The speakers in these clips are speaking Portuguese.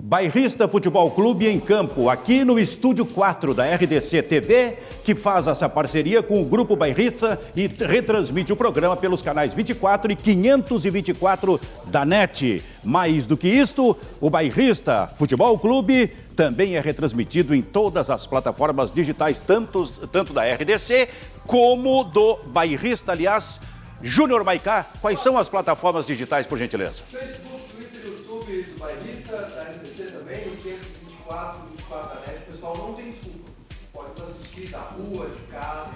Bairrista Futebol Clube em campo, aqui no Estúdio 4 da RDC TV, que faz essa parceria com o Grupo Bairrista e retransmite o programa pelos canais 24 e 524 da NET. Mais do que isto, o Bairrista Futebol Clube também é retransmitido em todas as plataformas digitais, tanto da RDC como do Bairrista, aliás. Júnior Maicá, quais são as plataformas digitais, por gentileza? Facebook, Twitter, YouTube do Bairrista, da RDC também, o 524, 24 da NET. O pessoal não tem desculpa. Pode nos assistir da rua, de casa.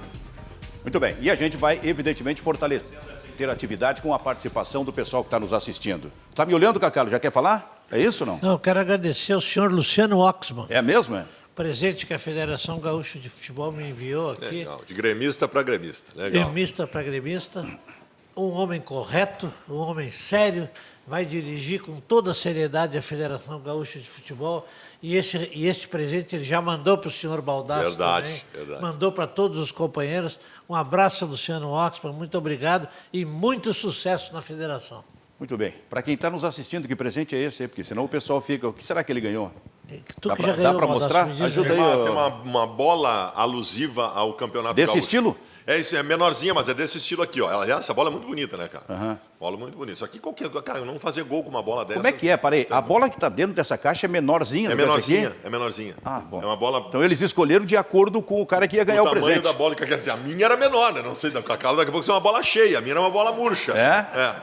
Muito bem, e a gente vai, evidentemente, fortalecendo essa interatividade com a participação do pessoal que está nos assistindo. Está me olhando, Cacalo? Já quer falar? É isso ou não? Não, eu quero agradecer ao senhor Luciano Oxman. É mesmo, é? Presente que a Federação Gaúcha de Futebol me enviou aqui. Legal, de gremista para gremista. Legal. Gremista para gremista. Um homem correto, um homem sério, vai dirigir com toda a seriedade a Federação Gaúcha de Futebol. E esse presente ele já mandou para o senhor Baldasso também. Verdade. Mandou para todos os companheiros. Um abraço, Luciano Oxman, muito obrigado e muito sucesso na Federação. Muito bem. Para quem está nos assistindo, que presente é esse aí? Porque senão o pessoal fica... O que será que ele ganhou? Dá para mostrar? Ajuda aí. Tem uma bola alusiva ao Campeonato Desse Gaúcho. estilo? É isso, é menorzinha, mas é desse estilo aqui, ó. Essa bola é muito bonita, né, cara? Uhum. Bola muito bonita. Só que cara, não fazer gol com uma bola dessa. Como é que é? Parei. A bola que está dentro dessa caixa é menorzinha? É menorzinha, é menorzinha. Ah, bom. É uma bola... Então eles escolheram de acordo com o cara que ia ganhar o presente. O tamanho da bola, quer dizer, a minha era menor, né? Não sei, da Cacau, daqui a pouco isso é uma bola cheia. A minha era uma bola murcha. É?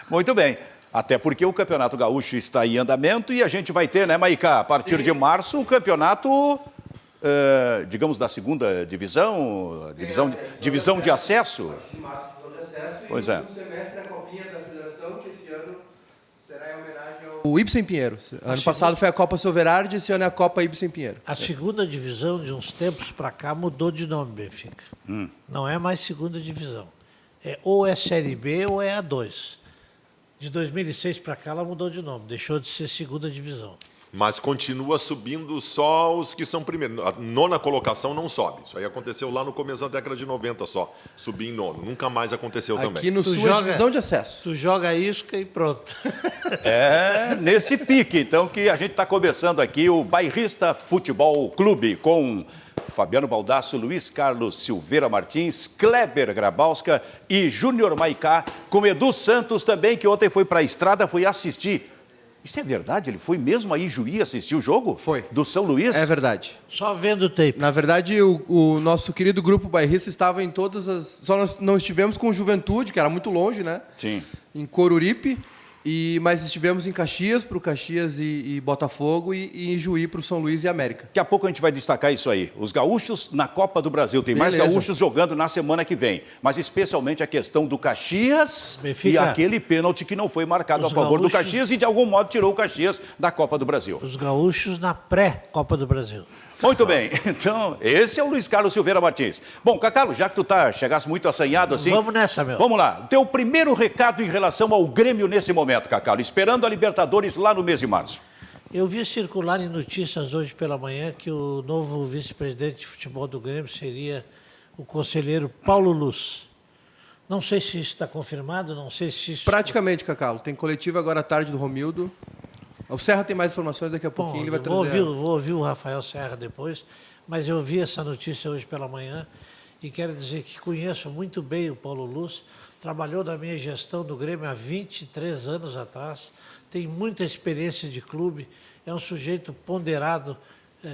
Muito bem. Até porque o Campeonato Gaúcho está em andamento e a gente vai ter, né, Maicá, a partir de março, o campeonato, digamos, da segunda divisão, divisão de acesso. Pois é. No segundo semestre, a copinha da Federação, que esse ano será em homenagem ao Ibsen Pinheiro. Ano passado foi a Copa Silverard, esse ano é a Copa Ibsen Pinheiro. A segunda divisão, de uns tempos para cá, mudou de nome, Benfica. Não é mais segunda divisão. Ou é Série B ou é A2. De 2006 para cá, ela mudou de nome, deixou de ser segunda divisão. Mas continua subindo só os que são primeiro. A nona colocação não sobe. Isso aí aconteceu lá no começo da década de 90 só. Subir em nono. Nunca mais aconteceu também. Aqui no Sul é divisão de acesso. Tu joga a isca e pronto. É nesse pique, então, que a gente está começando aqui o Bairrista Futebol Clube com Fabiano Baldasso, Luiz Carlos Silveira Martins, Kleber Grabowska e Júnior Maicá, com Edu Santos também, que ontem foi para a estrada, foi assistir. Isso é verdade? Ele foi mesmo aí em Juí assistir o jogo? Foi. Do São Luís? É verdade. Só vendo o tape. Na verdade, o nosso querido grupo bairrista estava em todas as... Só nós não estivemos com Juventude, que era muito longe, né? Sim. Em Coruripe. Mas estivemos em Caxias, para o Caxias e Botafogo, e em Juí para o São Luís e América. Daqui a pouco a gente vai destacar isso aí. Os gaúchos na Copa do Brasil. Tem mais gaúchos jogando na semana que vem. Mas especialmente a questão do Caxias e aquele pênalti que não foi marcado a favor do Caxias e de algum modo tirou o Caxias da Copa do Brasil. Os gaúchos na pré-Copa do Brasil. Muito bem, então, esse é o Luiz Carlos Silveira Martins. Bom, Cacalo, já que tu chegasse muito assanhado assim... Vamos nessa, meu. Vamos lá. Teu primeiro recado em relação ao Grêmio nesse momento, Cacalo, esperando a Libertadores lá no mês de março. Eu vi circular em notícias hoje pela manhã que o novo vice-presidente de futebol do Grêmio seria o conselheiro Paulo Luz. Não sei se isso está confirmado, não sei se isso... Praticamente, Cacalo. Tem coletiva agora à tarde do Romildo. O Serra tem mais informações, daqui a pouquinho ele vai trazer. Vou ouvir o Rafael Serra depois, mas eu vi essa notícia hoje pela manhã e quero dizer que conheço muito bem o Paulo Luz, trabalhou na minha gestão do Grêmio há 23 anos atrás, tem muita experiência de clube, é um sujeito ponderado,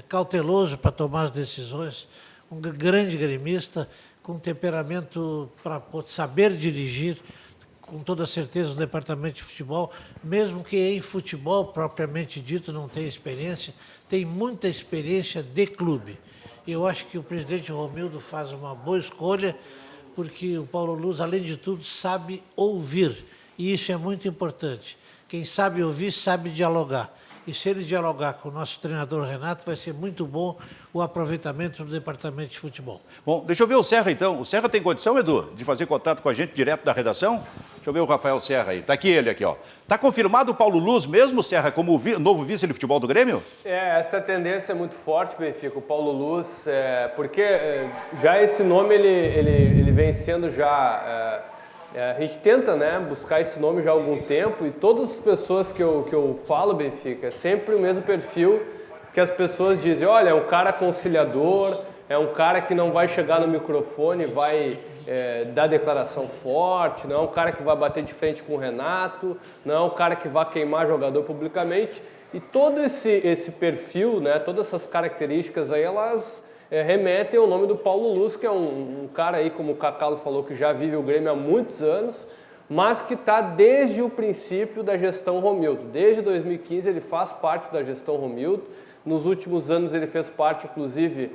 cauteloso para tomar as decisões, um grande gremista, com temperamento para saber dirigir, com toda certeza, o departamento de futebol, mesmo que em futebol propriamente dito não tenha experiência, tem muita experiência de clube. Eu acho que o presidente Romildo faz uma boa escolha, porque o Paulo Luz, além de tudo, sabe ouvir, e isso é muito importante. Quem sabe ouvir, sabe dialogar. E se ele dialogar com o nosso treinador Renato, vai ser muito bom o aproveitamento do departamento de futebol. Bom, deixa eu ver o Serra, então. O Serra tem condição, Edu, de fazer contato com a gente direto da redação? Deixa eu ver o Rafael Serra aí. Está aqui ele, aqui, ó. Está confirmado o Paulo Luz mesmo, Serra, como novo vice de futebol do Grêmio? Essa tendência é muito forte, Benfica, o Paulo Luz, porque já esse nome ele vem sendo já A gente tenta, né, buscar esse nome já há algum tempo e todas as pessoas que eu falo, Benfica, é sempre o mesmo perfil que as pessoas dizem, olha, é um cara conciliador, é um cara que não vai chegar no microfone e vai dar declaração forte, não é um cara que vai bater de frente com o Renato, não é um cara que vai queimar jogador publicamente. E todo esse perfil, né, todas essas características aí, elas remetem ao nome do Paulo Luz, que é um cara aí, como o Cacalo falou, que já vive o Grêmio há muitos anos, mas que está desde o princípio da gestão Romildo. Desde 2015 ele faz parte da gestão Romildo. Nos últimos anos ele fez parte, inclusive,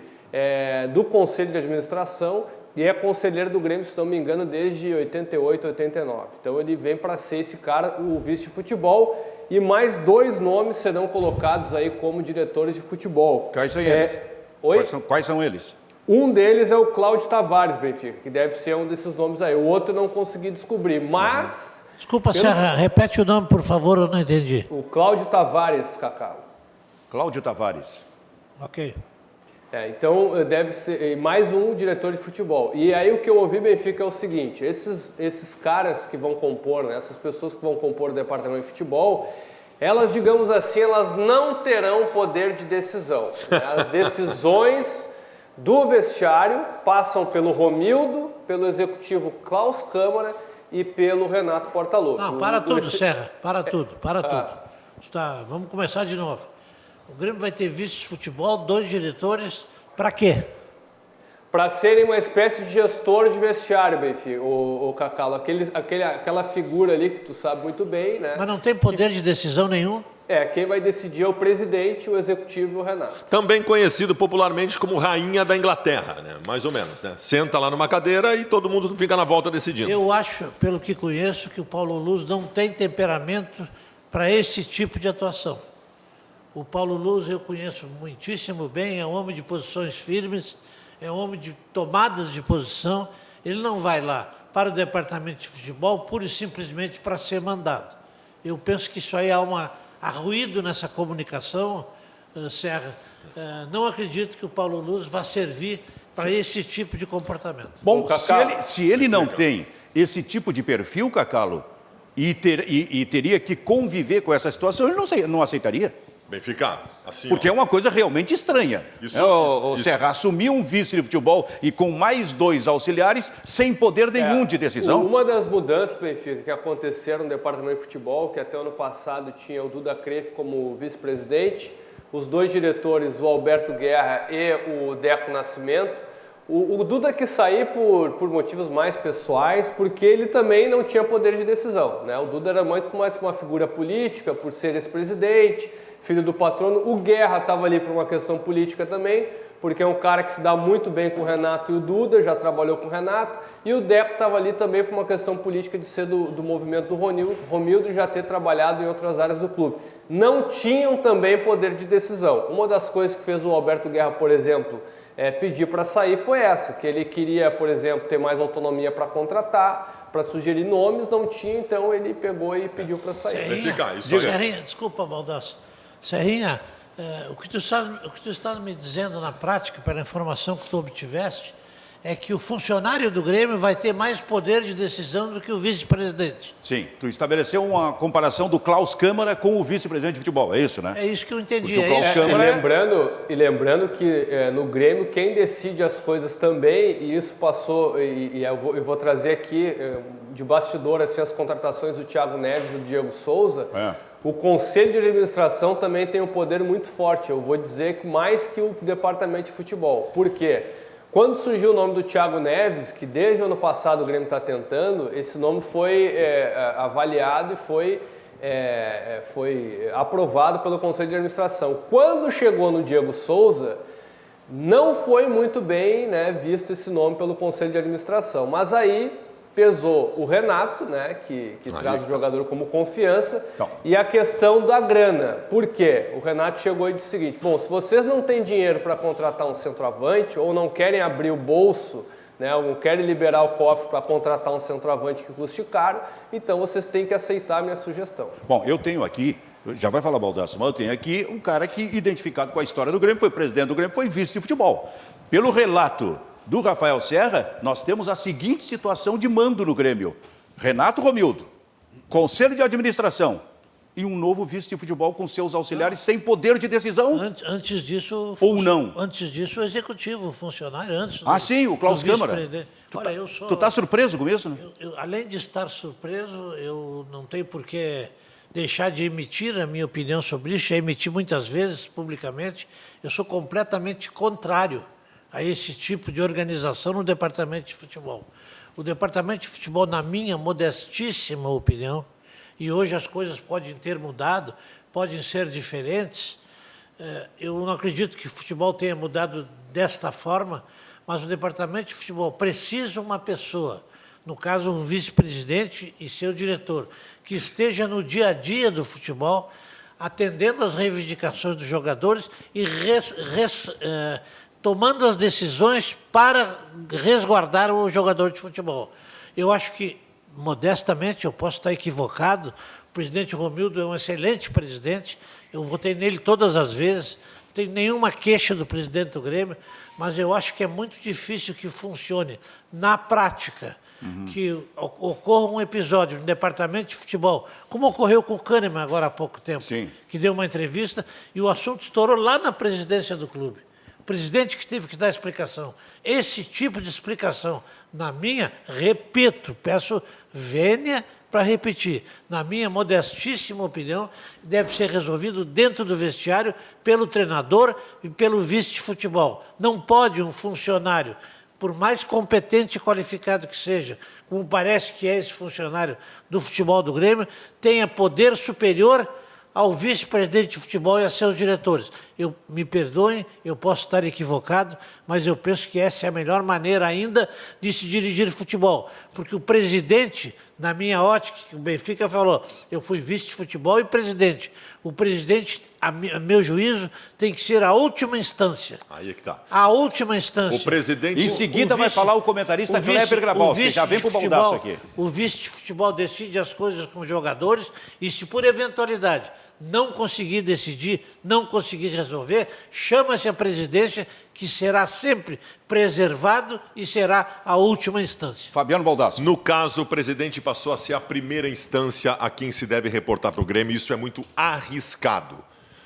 do Conselho de Administração e é conselheiro do Grêmio, se não me engano, desde 88, 89. Então ele vem para ser esse cara, o vice de futebol, e mais 2 nomes serão colocados aí como diretores de futebol. Quais são eles? Oi? Quais são eles? Um deles é o Cláudio Tavares, Benfica, que deve ser um desses nomes aí. O outro eu não consegui descobrir, mas... Desculpa, Serra, repete o nome, por favor, eu não entendi. O Cláudio Tavares, Cacau. Cláudio Tavares. Ok. Então deve ser mais um diretor de futebol. E aí o que eu ouvi, Benfica, é o seguinte, esses caras que vão compor, né, essas pessoas que vão compor o departamento de futebol, elas, digamos assim, elas não terão poder de decisão. Né? As decisões do vestiário passam pelo Romildo, pelo executivo Klaus Câmara e pelo Renato Portaluppi. Não, para tudo, Serra, para tudo. Vamos começar de novo. O Grêmio vai ter vice de futebol, 2 diretores, para quê? Para serem uma espécie de gestor de vestiário, Benfica, o Cacalo, aquela figura ali que tu sabe muito bem, né? Mas não tem poder de decisão nenhum? Quem vai decidir é o presidente, o executivo e o Renato. Também conhecido popularmente como Rainha da Inglaterra, né? Mais ou menos, né? Senta lá numa cadeira e todo mundo fica na volta decidindo. Eu acho, pelo que conheço, que o Paulo Luz não tem temperamento para esse tipo de atuação. O Paulo Luz eu conheço muitíssimo bem, é um homem de posições firmes, é um homem de tomadas de posição. Ele não vai lá para o departamento de futebol pura e simplesmente para ser mandado. Eu penso que isso aí há ruído nessa comunicação, Serra. Não acredito que o Paulo Luz vá servir para esse tipo de comportamento. Bom, se ele não tem esse tipo de perfil, Cacalo, e teria que conviver com essa situação, ele não aceitaria. Benfica, assim... Porque é uma coisa realmente estranha. Serra, assumir um vice de futebol e com mais 2 auxiliares sem poder nenhum de decisão. Uma das mudanças, Benfica, que aconteceram no departamento de futebol, que até ano passado tinha o Duda Kreff como vice-presidente, os 2 diretores, o Alberto Guerra e o Deco Nascimento. O Duda quis sair por motivos mais pessoais, porque ele também não tinha poder de decisão, né? O Duda era muito mais uma figura política, por ser ex-presidente, filho do patrono. O Guerra estava ali por uma questão política também, porque é um cara que se dá muito bem com o Renato e o Duda, já trabalhou com o Renato. E o Deco estava ali também por uma questão política de ser do movimento do Romildo e já ter trabalhado em outras áreas do clube. Não tinham também poder de decisão. Uma das coisas que fez o Alberto Guerra, por exemplo, pedir para sair foi essa, que ele queria, por exemplo, ter mais autonomia para contratar, para sugerir nomes, não tinha, então ele pegou e pediu para sair. Serrinha, desculpa, Baldasso. Serrinha, o que tu estás me dizendo na prática, pela informação que tu obtiveste, é que o funcionário do Grêmio vai ter mais poder de decisão do que o vice-presidente. Sim, tu estabeleceu uma comparação do Klaus Câmara com o vice-presidente de futebol, é isso, né? É isso que eu entendi. Lembrando que no Grêmio quem decide as coisas também, e isso passou, e eu vou trazer aqui de bastidor assim, as contratações do Thiago Neves e do Diego Souza. O Conselho de Administração também tem um poder muito forte, eu vou dizer que mais que o Departamento de Futebol. Por quê? Quando surgiu o nome do Thiago Neves, que desde o ano passado o Grêmio está tentando, esse nome foi avaliado e foi aprovado pelo Conselho de Administração. Quando chegou no Diego Souza, não foi muito bem, né, visto esse nome pelo Conselho de Administração, mas aí pesou o Renato, né, que traz o jogador como confiança, e a questão da grana. Por quê? O Renato chegou e disse o seguinte, bom, se vocês não têm dinheiro para contratar um centroavante ou não querem abrir o bolso, né, ou não querem liberar o cofre para contratar um centroavante que custe caro, então vocês têm que aceitar a minha sugestão. Bom, eu tenho aqui, já vai falar Baldasso, mas eu tenho aqui um cara que, identificado com a história do Grêmio, foi presidente do Grêmio, foi vice de futebol. Pelo relato do Rafael Serra, nós temos a seguinte situação de mando no Grêmio. Renato Romildo, conselho de administração e um novo vice de futebol com seus auxiliares sem poder de decisão? Antes disso... Ou não? Antes disso, o executivo, o funcionário, antes... Sim, o Klaus Câmara. Olha, eu sou... Tu está surpreso com isso, né? Além de estar surpreso, eu não tenho por que deixar de emitir a minha opinião sobre isso, já emiti muitas vezes publicamente. Eu sou completamente contrário a esse tipo de organização no departamento de futebol. O departamento de futebol, na minha modestíssima opinião, e hoje as coisas podem ter mudado, podem ser diferentes, eu não acredito que o futebol tenha mudado desta forma, mas o departamento de futebol precisa de uma pessoa, no caso um vice-presidente e seu diretor, que esteja no dia a dia do futebol, atendendo às reivindicações dos jogadores e tomando as decisões para resguardar o jogador de futebol. Eu acho que, modestamente, eu posso estar equivocado, o presidente Romildo é um excelente presidente, eu votei nele todas as vezes, não tenho nenhuma queixa do presidente do Grêmio, mas eu acho que é muito difícil que funcione na prática, que ocorra um episódio no departamento de futebol, como ocorreu com o Kahneman agora há pouco tempo, que deu uma entrevista e o assunto estourou lá na presidência do clube. O presidente que teve que dar explicação. Esse tipo de explicação, na minha, repito, peço vênia para repetir, na minha modestíssima opinião, deve ser resolvido dentro do vestiário pelo treinador e pelo vice de futebol. Não pode um funcionário, por mais competente e qualificado que seja, como parece que é esse funcionário do futebol do Grêmio, tenha poder superior ao vice-presidente de futebol e a seus diretores. Me perdoem, eu posso estar equivocado, mas eu penso que essa é a melhor maneira ainda de se dirigir futebol. Porque o presidente, na minha ótica, o Benfica falou, eu fui vice de futebol e presidente. O presidente, a meu juízo, tem que ser a última instância. Aí é que está. A última instância. O presidente... Em seguida vai falar o comentarista Kleber Grabowski, já vem para o baldaço aqui. O vice de futebol decide as coisas com os jogadores e se por eventualidade não conseguir decidir, não conseguir resolver, chama-se a presidência, que será sempre preservado e será a última instância. Fabiano Baldassi. No caso, o presidente passou a ser a primeira instância a quem se deve reportar para o Grêmio, isso é muito arriscado.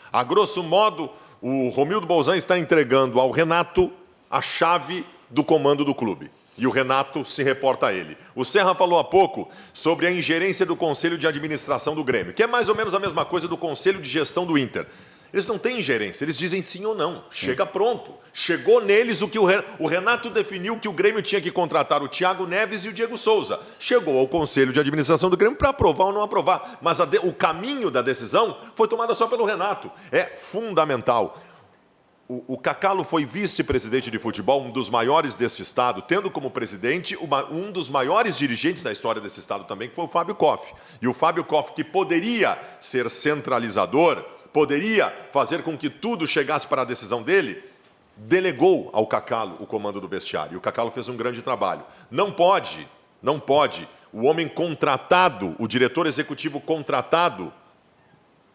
A grosso modo, o Romildo Bolzan está entregando ao Renato a chave do comando do clube. E o Renato se reporta a ele. O Serra falou há pouco sobre a ingerência do Conselho de Administração do Grêmio, que é mais ou menos a mesma coisa do Conselho de Gestão do Inter. Eles não têm ingerência, eles dizem sim ou não. Chega pronto. Chegou neles o que o Renato definiu que o Grêmio tinha que contratar o Thiago Neves e o Diego Souza. Chegou ao Conselho de Administração do Grêmio para aprovar ou não aprovar. Mas o caminho da decisão foi tomado só pelo Renato. É fundamental. O Cacalo foi vice-presidente de futebol, um dos maiores deste estado, tendo como presidente um dos maiores dirigentes da história desse estado também, que foi o Fábio Koff. E o Fábio Koff, que poderia ser centralizador, poderia fazer com que tudo chegasse para a decisão dele, delegou ao Cacalo o comando do vestiário. E o Cacalo fez um grande trabalho. Não pode o homem contratado, o diretor executivo contratado,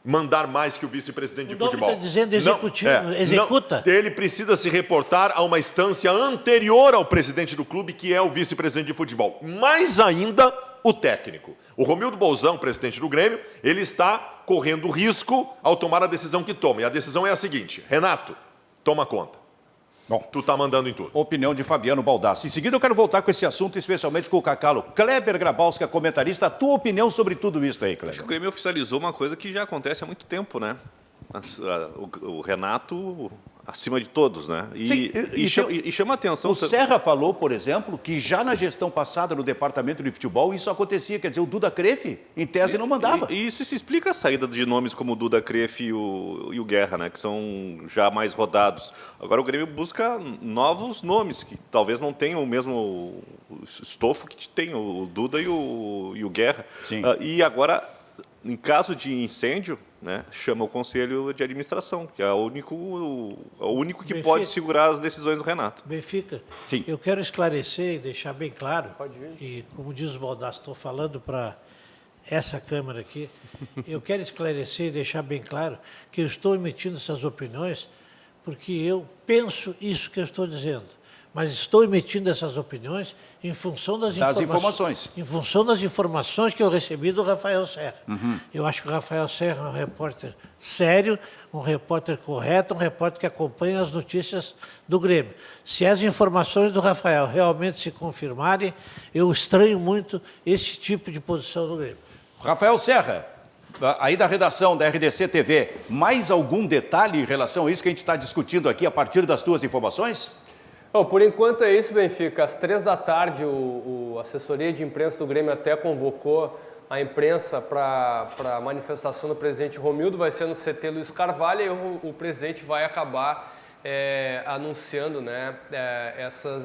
mandar mais que o vice-presidente de futebol. Está dizendo executivo, executa. Ele precisa se reportar a uma instância anterior ao presidente do clube, que é o vice-presidente de futebol. Mais ainda, o técnico. O Romildo Bolzan, presidente do Grêmio, ele está correndo risco ao tomar a decisão que toma. E a decisão é a seguinte: Renato, toma conta. Bom, tu está mandando em tudo. Opinião de Fabiano Baldassi. Em seguida eu quero voltar com esse assunto, especialmente com o Cacalo. Kleber Grabowski, comentarista, a tua opinião sobre tudo isso aí, Kleber? Acho que o Grêmio oficializou uma coisa que já acontece há muito tempo, né? O Renato acima de todos, né? E chama a atenção... O Serra falou, por exemplo, que já na gestão passada no departamento de futebol isso acontecia. Quer dizer, o Duda Crefe, em tese, não mandava. E isso se explica a saída de nomes como o Duda Crefe e o Guerra, né? Que são já mais rodados. Agora o Grêmio busca novos nomes, que talvez não tenham o mesmo estofo que tem o Duda e o Guerra. Sim. E agora, em caso de incêndio, né, chama o Conselho de Administração, que é o único que pode segurar as decisões do Renato. Benfica, sim, eu quero esclarecer e deixar bem claro, e como diz o Baldassi, estou falando para essa Câmara aqui, eu quero esclarecer e deixar bem claro que eu estou emitindo essas opiniões porque eu penso isso que eu estou dizendo. mas estou emitindo essas opiniões em função das informações. Em função das informações que eu recebi do Rafael Serra. Eu acho que o Rafael Serra é um repórter sério, um repórter correto, um repórter que acompanha as notícias do Grêmio. Se as informações do Rafael realmente se confirmarem, eu estranho muito esse tipo de posição do Grêmio. Rafael Serra, aí da redação da RDC TV, mais algum detalhe em relação a isso que a gente está discutindo aqui a partir das tuas informações? Bom, por enquanto é isso, Benfica. Às 3 da tarde, a assessoria de imprensa do Grêmio até convocou a imprensa para a manifestação do presidente Romildo. Vai ser no CT Luiz Carvalho e o presidente vai acabar anunciando, né,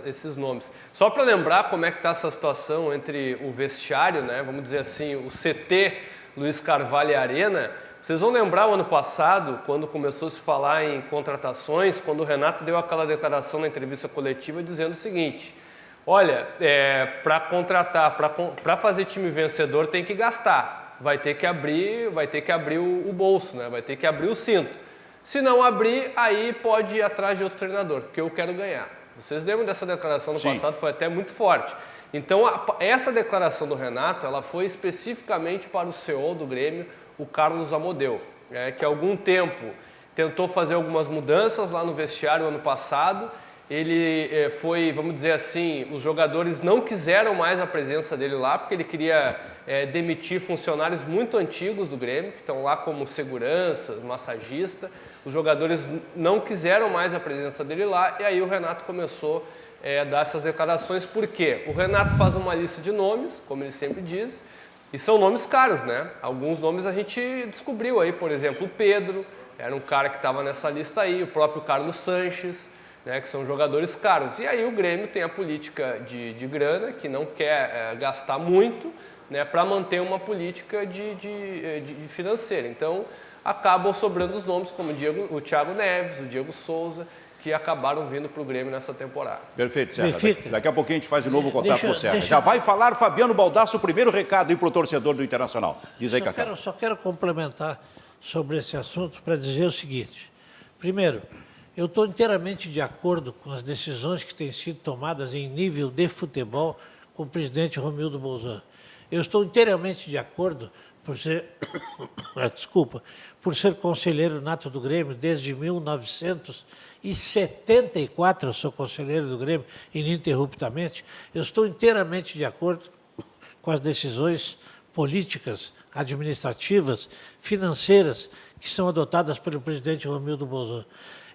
esses nomes. Só para lembrar como é que está essa situação entre o vestiário, né, vamos dizer assim, o CT Luiz Carvalho e Arena. Vocês vão lembrar o ano passado, quando começou a se falar em contratações, quando o Renato deu aquela declaração na entrevista coletiva dizendo o seguinte: olha, para contratar, para fazer time vencedor tem que gastar, vai ter que abrir o bolso, né? Vai ter que abrir o cinto. Se não abrir, aí pode ir atrás de outro treinador, porque eu quero ganhar. Vocês lembram dessa declaração no passado? Foi até muito forte. Então, essa declaração do Renato, ela foi especificamente para o CEO do Grêmio, o Carlos Amodeu, que há algum tempo tentou fazer algumas mudanças lá no vestiário ano passado. Ele foi, vamos dizer assim, os jogadores não quiseram mais a presença dele lá, porque ele queria demitir funcionários muito antigos do Grêmio, que estão lá como seguranças, massagista. Os jogadores não quiseram mais a presença dele lá, e aí o Renato começou a dar essas declarações. Por quê? O Renato faz uma lista de nomes, como ele sempre diz, e são nomes caros, né? Alguns nomes a gente descobriu aí, por exemplo, o Pedro, era um cara que estava nessa lista aí, o próprio Carlos Sanches, né, que são jogadores caros. E aí o Grêmio tem a política de grana, que não quer gastar muito, né, para manter uma política de financeira. Então, acabam sobrando os nomes como o Thiago Neves, o Diego Souza, que acabaram vindo para o Grêmio nessa temporada. Perfeito, Serra. Daqui a pouquinho a gente faz de novo o contato com o Serra. Já vai falar Fabiano Baldasso, o primeiro recado aí para o torcedor do Internacional. Diz aí, Cacá. Só quero complementar sobre esse assunto para dizer o seguinte. Primeiro, eu estou inteiramente de acordo com as decisões que têm sido tomadas em nível de futebol com o presidente Romildo Bolzan. Eu estou inteiramente de acordo por ser, por ser conselheiro nato do Grêmio desde 1974, eu sou conselheiro do Grêmio ininterruptamente. Eu estou inteiramente de acordo com as decisões políticas, administrativas, financeiras que são adotadas pelo presidente Romildo Bolzan.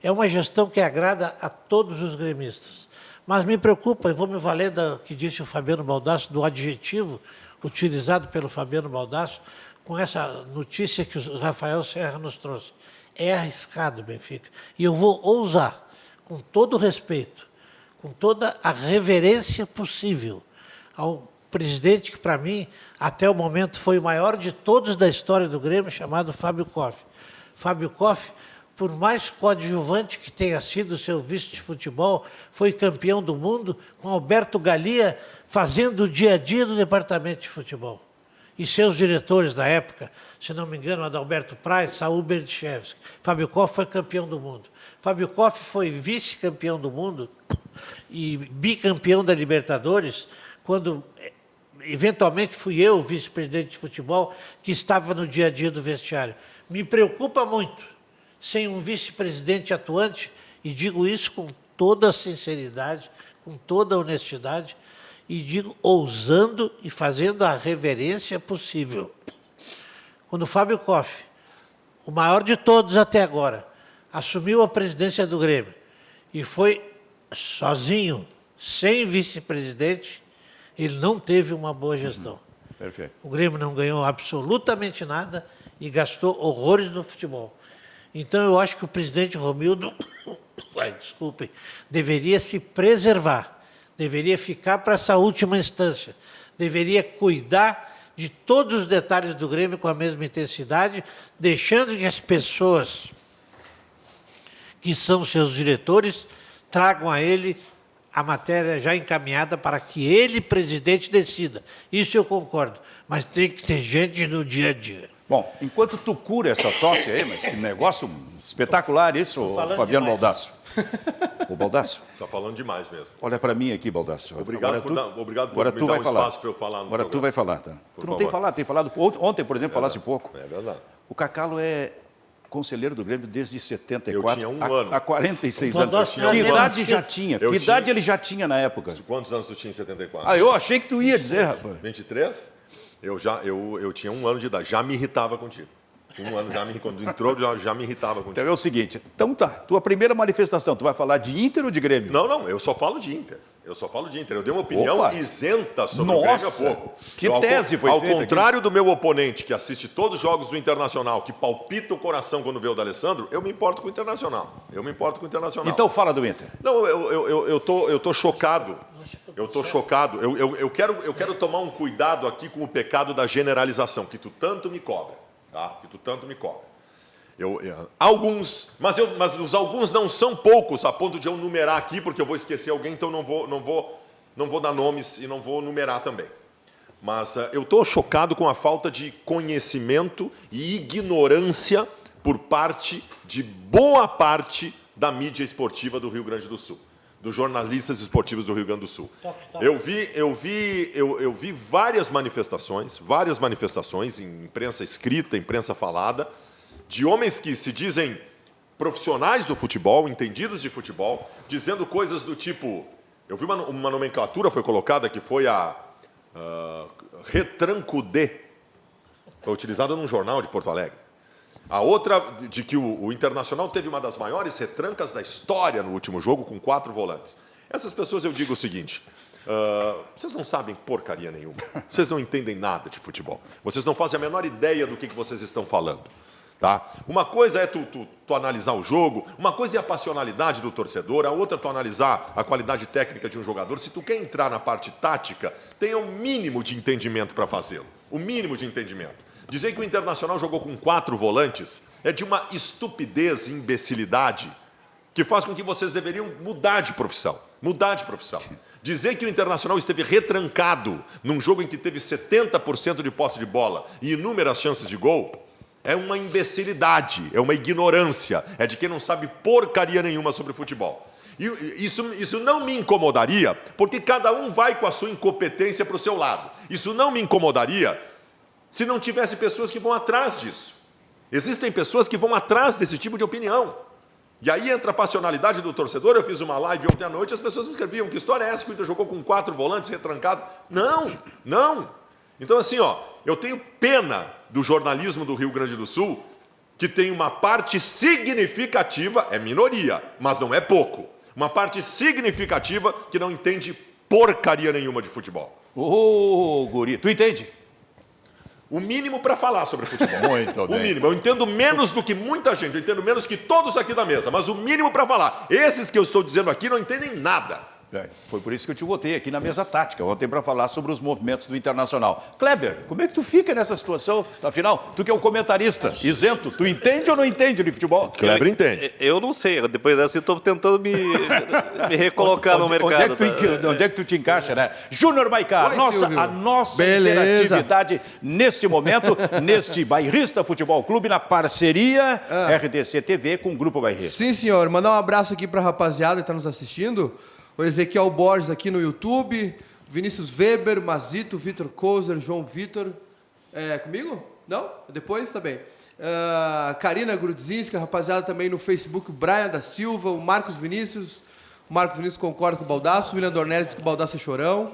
É uma gestão que agrada a todos os gremistas. Mas me preocupa, e vou me valer do que disse o Fabiano Baldasso, do adjetivo utilizado pelo Fabiano Baldasso, com essa notícia que o Rafael Serra nos trouxe. É arriscado, Benfica. E eu vou ousar, com todo o respeito, com toda a reverência possível, ao presidente que, para mim, até o momento foi o maior de todos da história do Grêmio, chamado Fábio Koff. Fábio Koff, por mais coadjuvante que tenha sido o seu vice de futebol, foi campeão do mundo com Alberto Galia fazendo o dia a dia do departamento de futebol. E seus diretores da época, se não me engano, Adalberto Praz, Saúl Berdichevski. Fábio Koff foi campeão do mundo. Fábio Koff foi vice-campeão do mundo e bicampeão da Libertadores, quando eventualmente fui eu, vice-presidente de futebol, que estava no dia a dia do vestiário. Me preocupa muito, sem um vice-presidente atuante, e digo isso com toda a sinceridade, com toda a honestidade, e digo ousando e fazendo a reverência possível. Quando o Fábio Koff, o maior de todos até agora, assumiu a presidência do Grêmio e foi sozinho, sem vice-presidente, ele não teve uma boa gestão. Perfeito. O Grêmio não ganhou absolutamente nada e gastou horrores no futebol. Então, eu acho que o presidente Romildo, deveria se preservar, deveria ficar para essa última instância, deveria cuidar de todos os detalhes do Grêmio com a mesma intensidade, deixando que as pessoas que são seus diretores tragam a ele a matéria já encaminhada para que ele, presidente, decida. Isso eu concordo, mas tem que ter gente no dia a dia. Bom, enquanto tu cura essa tosse aí, mas que negócio espetacular isso, Fabiano Baldasso. O Baldasso, Está falando demais mesmo. olha para mim aqui, Baldasso. Obrigado por agora me tu dar vai um falar. espaço para eu falar no Agora tu programa. vai falar, tá? Por Tu não tem favor. falado, tem falado. Ontem, por exemplo, falasse pouco. É verdade. O Cacalo é conselheiro do Grêmio desde 74. Eu tinha um ano. Há 46 O anos. Baldasso Que tinha um idade ano. já tinha? Eu Que idade tinha. ele já tinha na época? Quantos anos tu tinha em 74? Ah, eu achei que tu ia dizer, rapaz. 23? Eu tinha 1 ano de idade. Já me irritava contigo. 1 ano, quando entrou, já me irritava contigo. Então é o seguinte, então tá, tua primeira manifestação, tu vai falar de Inter ou de Grêmio? Não, eu só falo de Inter. Eu dei uma opinião Opa. isenta sobre Nossa, o Grêmio há pouco. que tese foi Ao feita contrário do meu oponente, que assiste todos os jogos do Internacional, que palpita o coração quando vê o D'Alessandro, eu me importo com o Internacional. Então fala do Inter. Não, eu tô chocado. Eu tô chocado. Eu quero tomar um cuidado aqui com o pecado da generalização, que tu tanto me cobra. Tá? Alguns, mas os alguns não são poucos, a ponto de eu numerar aqui, porque eu vou esquecer alguém, então não vou dar nomes e não vou numerar também. Mas eu estou chocado com a falta de conhecimento e ignorância por parte de boa parte da mídia esportiva do Rio Grande do Sul, dos jornalistas esportivos do Rio Grande do Sul. Eu vi várias manifestações em imprensa escrita, imprensa falada, de homens que se dizem profissionais do futebol, entendidos de futebol, dizendo coisas do tipo... Eu vi uma nomenclatura foi colocada que foi a retrancudê. Foi utilizada num jornal de Porto Alegre. A outra, de que o Internacional teve uma das maiores retrancas da história no último jogo, com 4 volantes. Essas pessoas, eu digo o seguinte, vocês não sabem porcaria nenhuma, vocês não entendem nada de futebol, vocês não fazem a menor ideia do que vocês estão falando. Tá? Uma coisa é tu analisar o jogo, uma coisa é a passionalidade do torcedor, a outra é tu analisar a qualidade técnica de um jogador. Se tu quer entrar na parte tática, tenha um mínimo de entendimento para fazê-lo. O mínimo de entendimento. Dizer que o Internacional jogou com 4 volantes é de uma estupidez e imbecilidade que faz com que vocês deveriam mudar de profissão. Dizer que o Internacional esteve retrancado num jogo em que teve 70% de posse de bola e inúmeras chances de gol é uma imbecilidade, é uma ignorância, é de quem não sabe porcaria nenhuma sobre futebol. E isso não me incomodaria, porque cada um vai com a sua incompetência para o seu lado. Isso não me incomodaria se não tivesse pessoas que vão atrás disso. Existem pessoas que vão atrás desse tipo de opinião. E aí entra a passionalidade do torcedor. Eu fiz uma live ontem à noite, as pessoas me escreviam, que história é essa que o Inter jogou com 4 volantes retrancado? Não. Então, assim, eu tenho pena do jornalismo do Rio Grande do Sul, que tem uma parte significativa, é minoria, mas não é pouco, uma parte significativa que não entende porcaria nenhuma de futebol. Ô, guri, tu entende? O mínimo para falar sobre futebol. Muito bem. O mínimo. Eu entendo menos do que muita gente, eu entendo menos que todos aqui da mesa, mas o mínimo para falar. Esses que eu estou dizendo aqui não entendem nada. Foi por isso que eu te botei aqui na mesa tática, ontem para falar sobre os movimentos do Internacional. Kleber, como é que tu fica nessa situação? Afinal, tu que é um comentarista isento, tu entende ou não entende de futebol? Kleber entende. Eu não sei, depois dessa eu estou tentando me recolocar no mercado. Onde é que tu te encaixa, né? Júnior Maicar, a nossa Beleza. interatividade neste momento, neste Bairrista Futebol Clube, na parceria RDC TV com o Grupo Bairrista. Sim, senhor. Mandar um abraço aqui para a rapaziada que está nos assistindo. O Ezequiel Borges aqui no YouTube, Vinícius Weber, Mazito, Vitor Kozer, João Vitor. Comigo? Não? Depois? Tá bem. Karina Grudzinski, a rapaziada também no Facebook, o Brian da Silva, o Marcos Vinícius. O Marcos Vinícius concorda com o Baldasso, o William Dornelles diz que o Baldasso é chorão.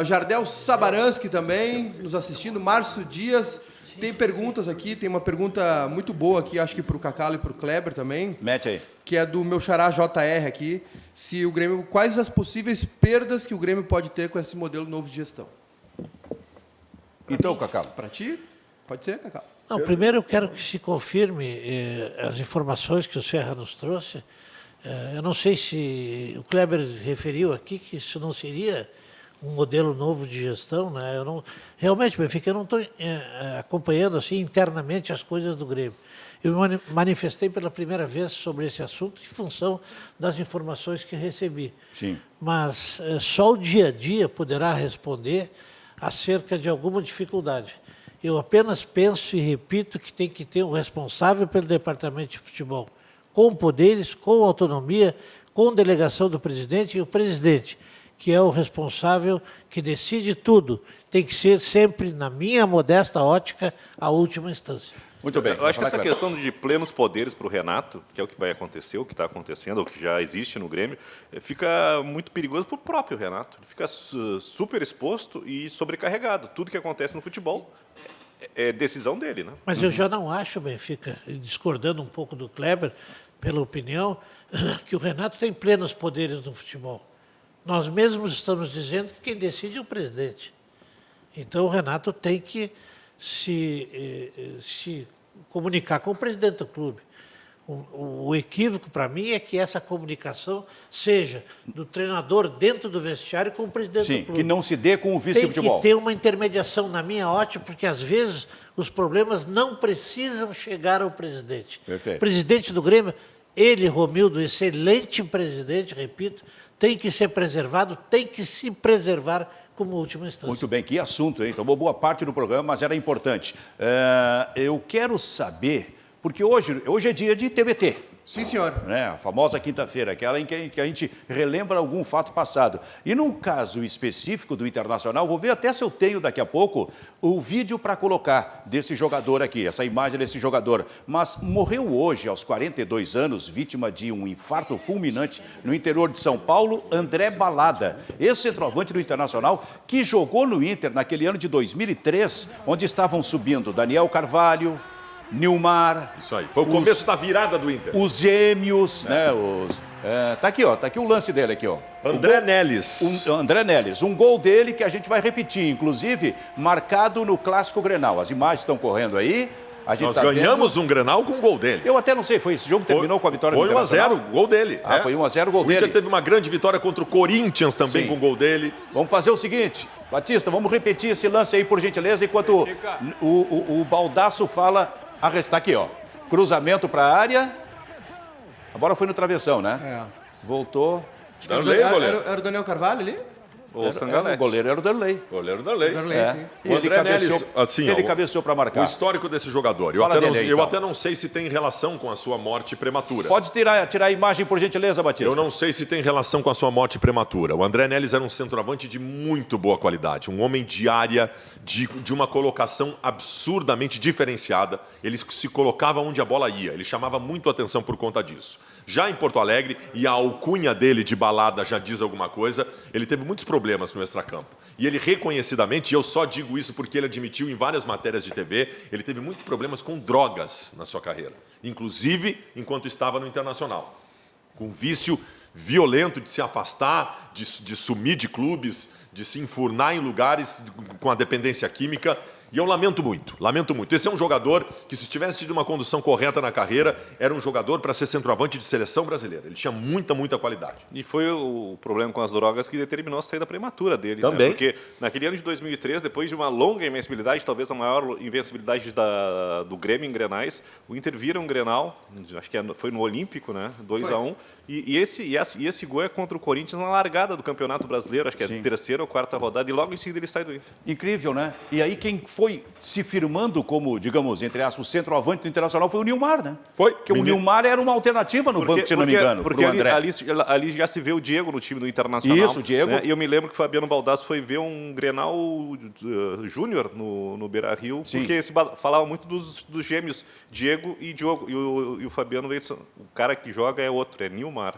Jardel Sabaranski também nos assistindo, Márcio Dias. Tem perguntas aqui, tem uma pergunta muito boa aqui, acho que para o Cacalo e para o Kleber também. Mete aí. Que é do meu xará JR aqui. Se o Grêmio, quais as possíveis perdas que o Grêmio pode ter com esse modelo novo de gestão? Então, Cacalo. Para ti? Pode ser, Cacalo. Não, primeiro eu quero que se confirme as informações que o Serra nos trouxe. Eu não sei se o Kleber referiu aqui que isso não seria um modelo novo de gestão, né? Eu não, realmente, Benfica, eu não estou acompanhando assim internamente as coisas do Grêmio. Eu me manifestei pela primeira vez sobre esse assunto em função das informações que recebi. Sim. Mas só o dia a dia poderá responder acerca de alguma dificuldade. Eu apenas penso e repito que tem que ter um responsável pelo departamento de futebol, com poderes, com autonomia, com delegação do presidente, e o presidente, que é o responsável que decide tudo, tem que ser sempre, na minha modesta ótica, a última instância. Muito bem. Eu acho que essa questão de plenos poderes para o Renato, que é o que vai acontecer, o que está acontecendo, o que já existe no Grêmio, fica muito perigoso para o próprio Renato. Ele fica super exposto e sobrecarregado. Tudo que acontece no futebol é decisão dele, né? Mas eu já não acho, Benfica, discordando um pouco do Kleber, pela opinião, que o Renato tem plenos poderes no futebol. Nós mesmos estamos dizendo que quem decide é o presidente. Então o Renato tem que se comunicar com o presidente do clube. O equívoco para mim é que essa comunicação seja do treinador dentro do vestiário com o presidente do clube. Que não se dê com o vice-futebol. Tem que ter uma intermediação, na minha ótica, porque às vezes os problemas não precisam chegar ao presidente. Perfeito. O presidente do Grêmio, ele, Romildo, excelente presidente, repito, tem que ser preservado, tem que se preservar como última instância. Muito bem, que assunto, hein? Tomou boa parte do programa, mas era importante. Eu quero saber, porque hoje é dia de TBT. Sim, senhor. Né? A famosa quinta-feira, aquela em que a gente relembra algum fato passado. E num caso específico do Internacional, vou ver até se eu tenho daqui a pouco o vídeo para colocar desse jogador aqui, essa imagem desse jogador. Mas morreu hoje, aos 42 anos, vítima de um infarto fulminante no interior de São Paulo, André Balada, ex-centroavante do Internacional, que jogou no Inter naquele ano de 2003, onde estavam subindo Daniel Carvalho, Nilmar. Isso aí. Foi o começo da virada do Inter. Os gêmeos, né? Tá aqui, ó. Tá aqui o lance dele aqui, ó. André Neles. André Neles. Um gol dele que a gente vai repetir, inclusive, marcado no Clássico Grenal. As imagens estão correndo aí. Nós ganhamos um Grenal com um gol dele. Eu até não sei, foi esse jogo que terminou com a vitória do Internacional? Foi 1-0, gol dele. Foi 1-0, gol o dele. Inter teve uma grande vitória contra o Corinthians também. Sim. Com o gol dele. Vamos fazer o seguinte, Batista, vamos repetir esse lance aí, por gentileza, enquanto o Baldasso fala... Está aqui, ó. Cruzamento para a área. A bola foi no travessão, né? Voltou. Era o Daniel Carvalho ali? Ou o Sangalete. O goleiro era o Darley. Goleiro Darley. Sim. E ele cabeceou para marcar. O histórico desse jogador. Eu até não sei se tem relação com a sua morte prematura. Pode tirar a imagem, por gentileza, Batista. Eu não sei se tem relação com a sua morte prematura. O André Neles era um centroavante de muito boa qualidade. Um homem de área, de uma colocação absurdamente diferenciada. Ele se colocava onde a bola ia. Ele chamava muito a atenção por conta disso. Já em Porto Alegre, e a alcunha dele de Balada já diz alguma coisa, ele teve muitos problemas no extracampo. E ele reconhecidamente, e eu só digo isso porque ele admitiu em várias matérias de TV, ele teve muitos problemas com drogas na sua carreira. Inclusive, enquanto estava no Internacional. Com vício violento de se afastar, de sumir de clubes, de se enfurnar em lugares com a dependência química. E eu lamento muito, lamento muito. Esse é um jogador que, se tivesse tido uma condução correta na carreira, era um jogador para ser centroavante de seleção brasileira. Ele tinha muita qualidade. E foi o problema com as drogas que determinou a saída prematura dele. Também. Né? Porque naquele ano de 2003, depois de uma longa invencibilidade, talvez a maior invencibilidade do Grêmio em Grenais, o Inter vira um Grenal, acho que foi no Olímpico, né? 2-1. E esse gol é contra o Corinthians na largada do Campeonato Brasileiro, acho que é a terceira ou quarta rodada, e logo em seguida ele sai do Inter. Incrível, né? E aí quem foi se firmando como, digamos, entre aspas, o centroavante do Internacional foi o Nilmar, né? Foi. Porque o Nilmar era uma alternativa no banco, se não me engano, porque pro André. ali já se vê o Diego no time do Internacional. Isso, o Diego. Né? E eu me lembro que o Fabiano Baldasso foi ver um Grenal Júnior no Beira-Rio, porque se falava muito dos gêmeos, Diego e Diogo. E o Fabiano, o cara que joga é outro, é Nilmar.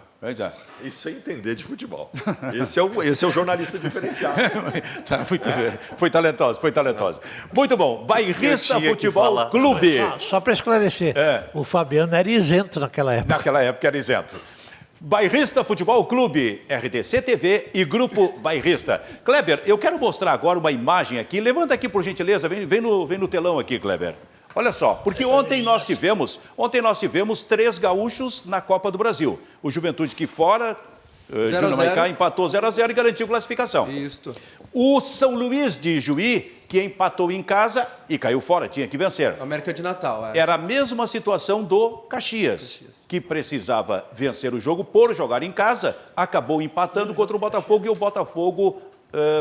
Isso é entender de futebol. Esse é o jornalista diferenciado. Tá, muito bem. Foi talentoso. Muito bom. Bairrista Futebol Clube. Só para esclarecer, o Fabiano era isento naquela época. Naquela época era isento. Bairrista Futebol Clube, RDC TV e Grupo Bairrista. Kleber, eu quero mostrar agora uma imagem aqui. Levanta aqui, por gentileza. Vem no telão aqui, Kleber. Olha só, porque ontem nós tivemos 3 gaúchos na Copa do Brasil. O Juventude que fora, Dinamarca, empatou 0-0 e garantiu classificação. Isso. O São Luís de Juí, que empatou em casa e caiu fora, tinha que vencer. América de Natal, Era a mesma situação do Caxias, que precisava vencer o jogo por jogar em casa, acabou empatando contra o Botafogo e o Botafogo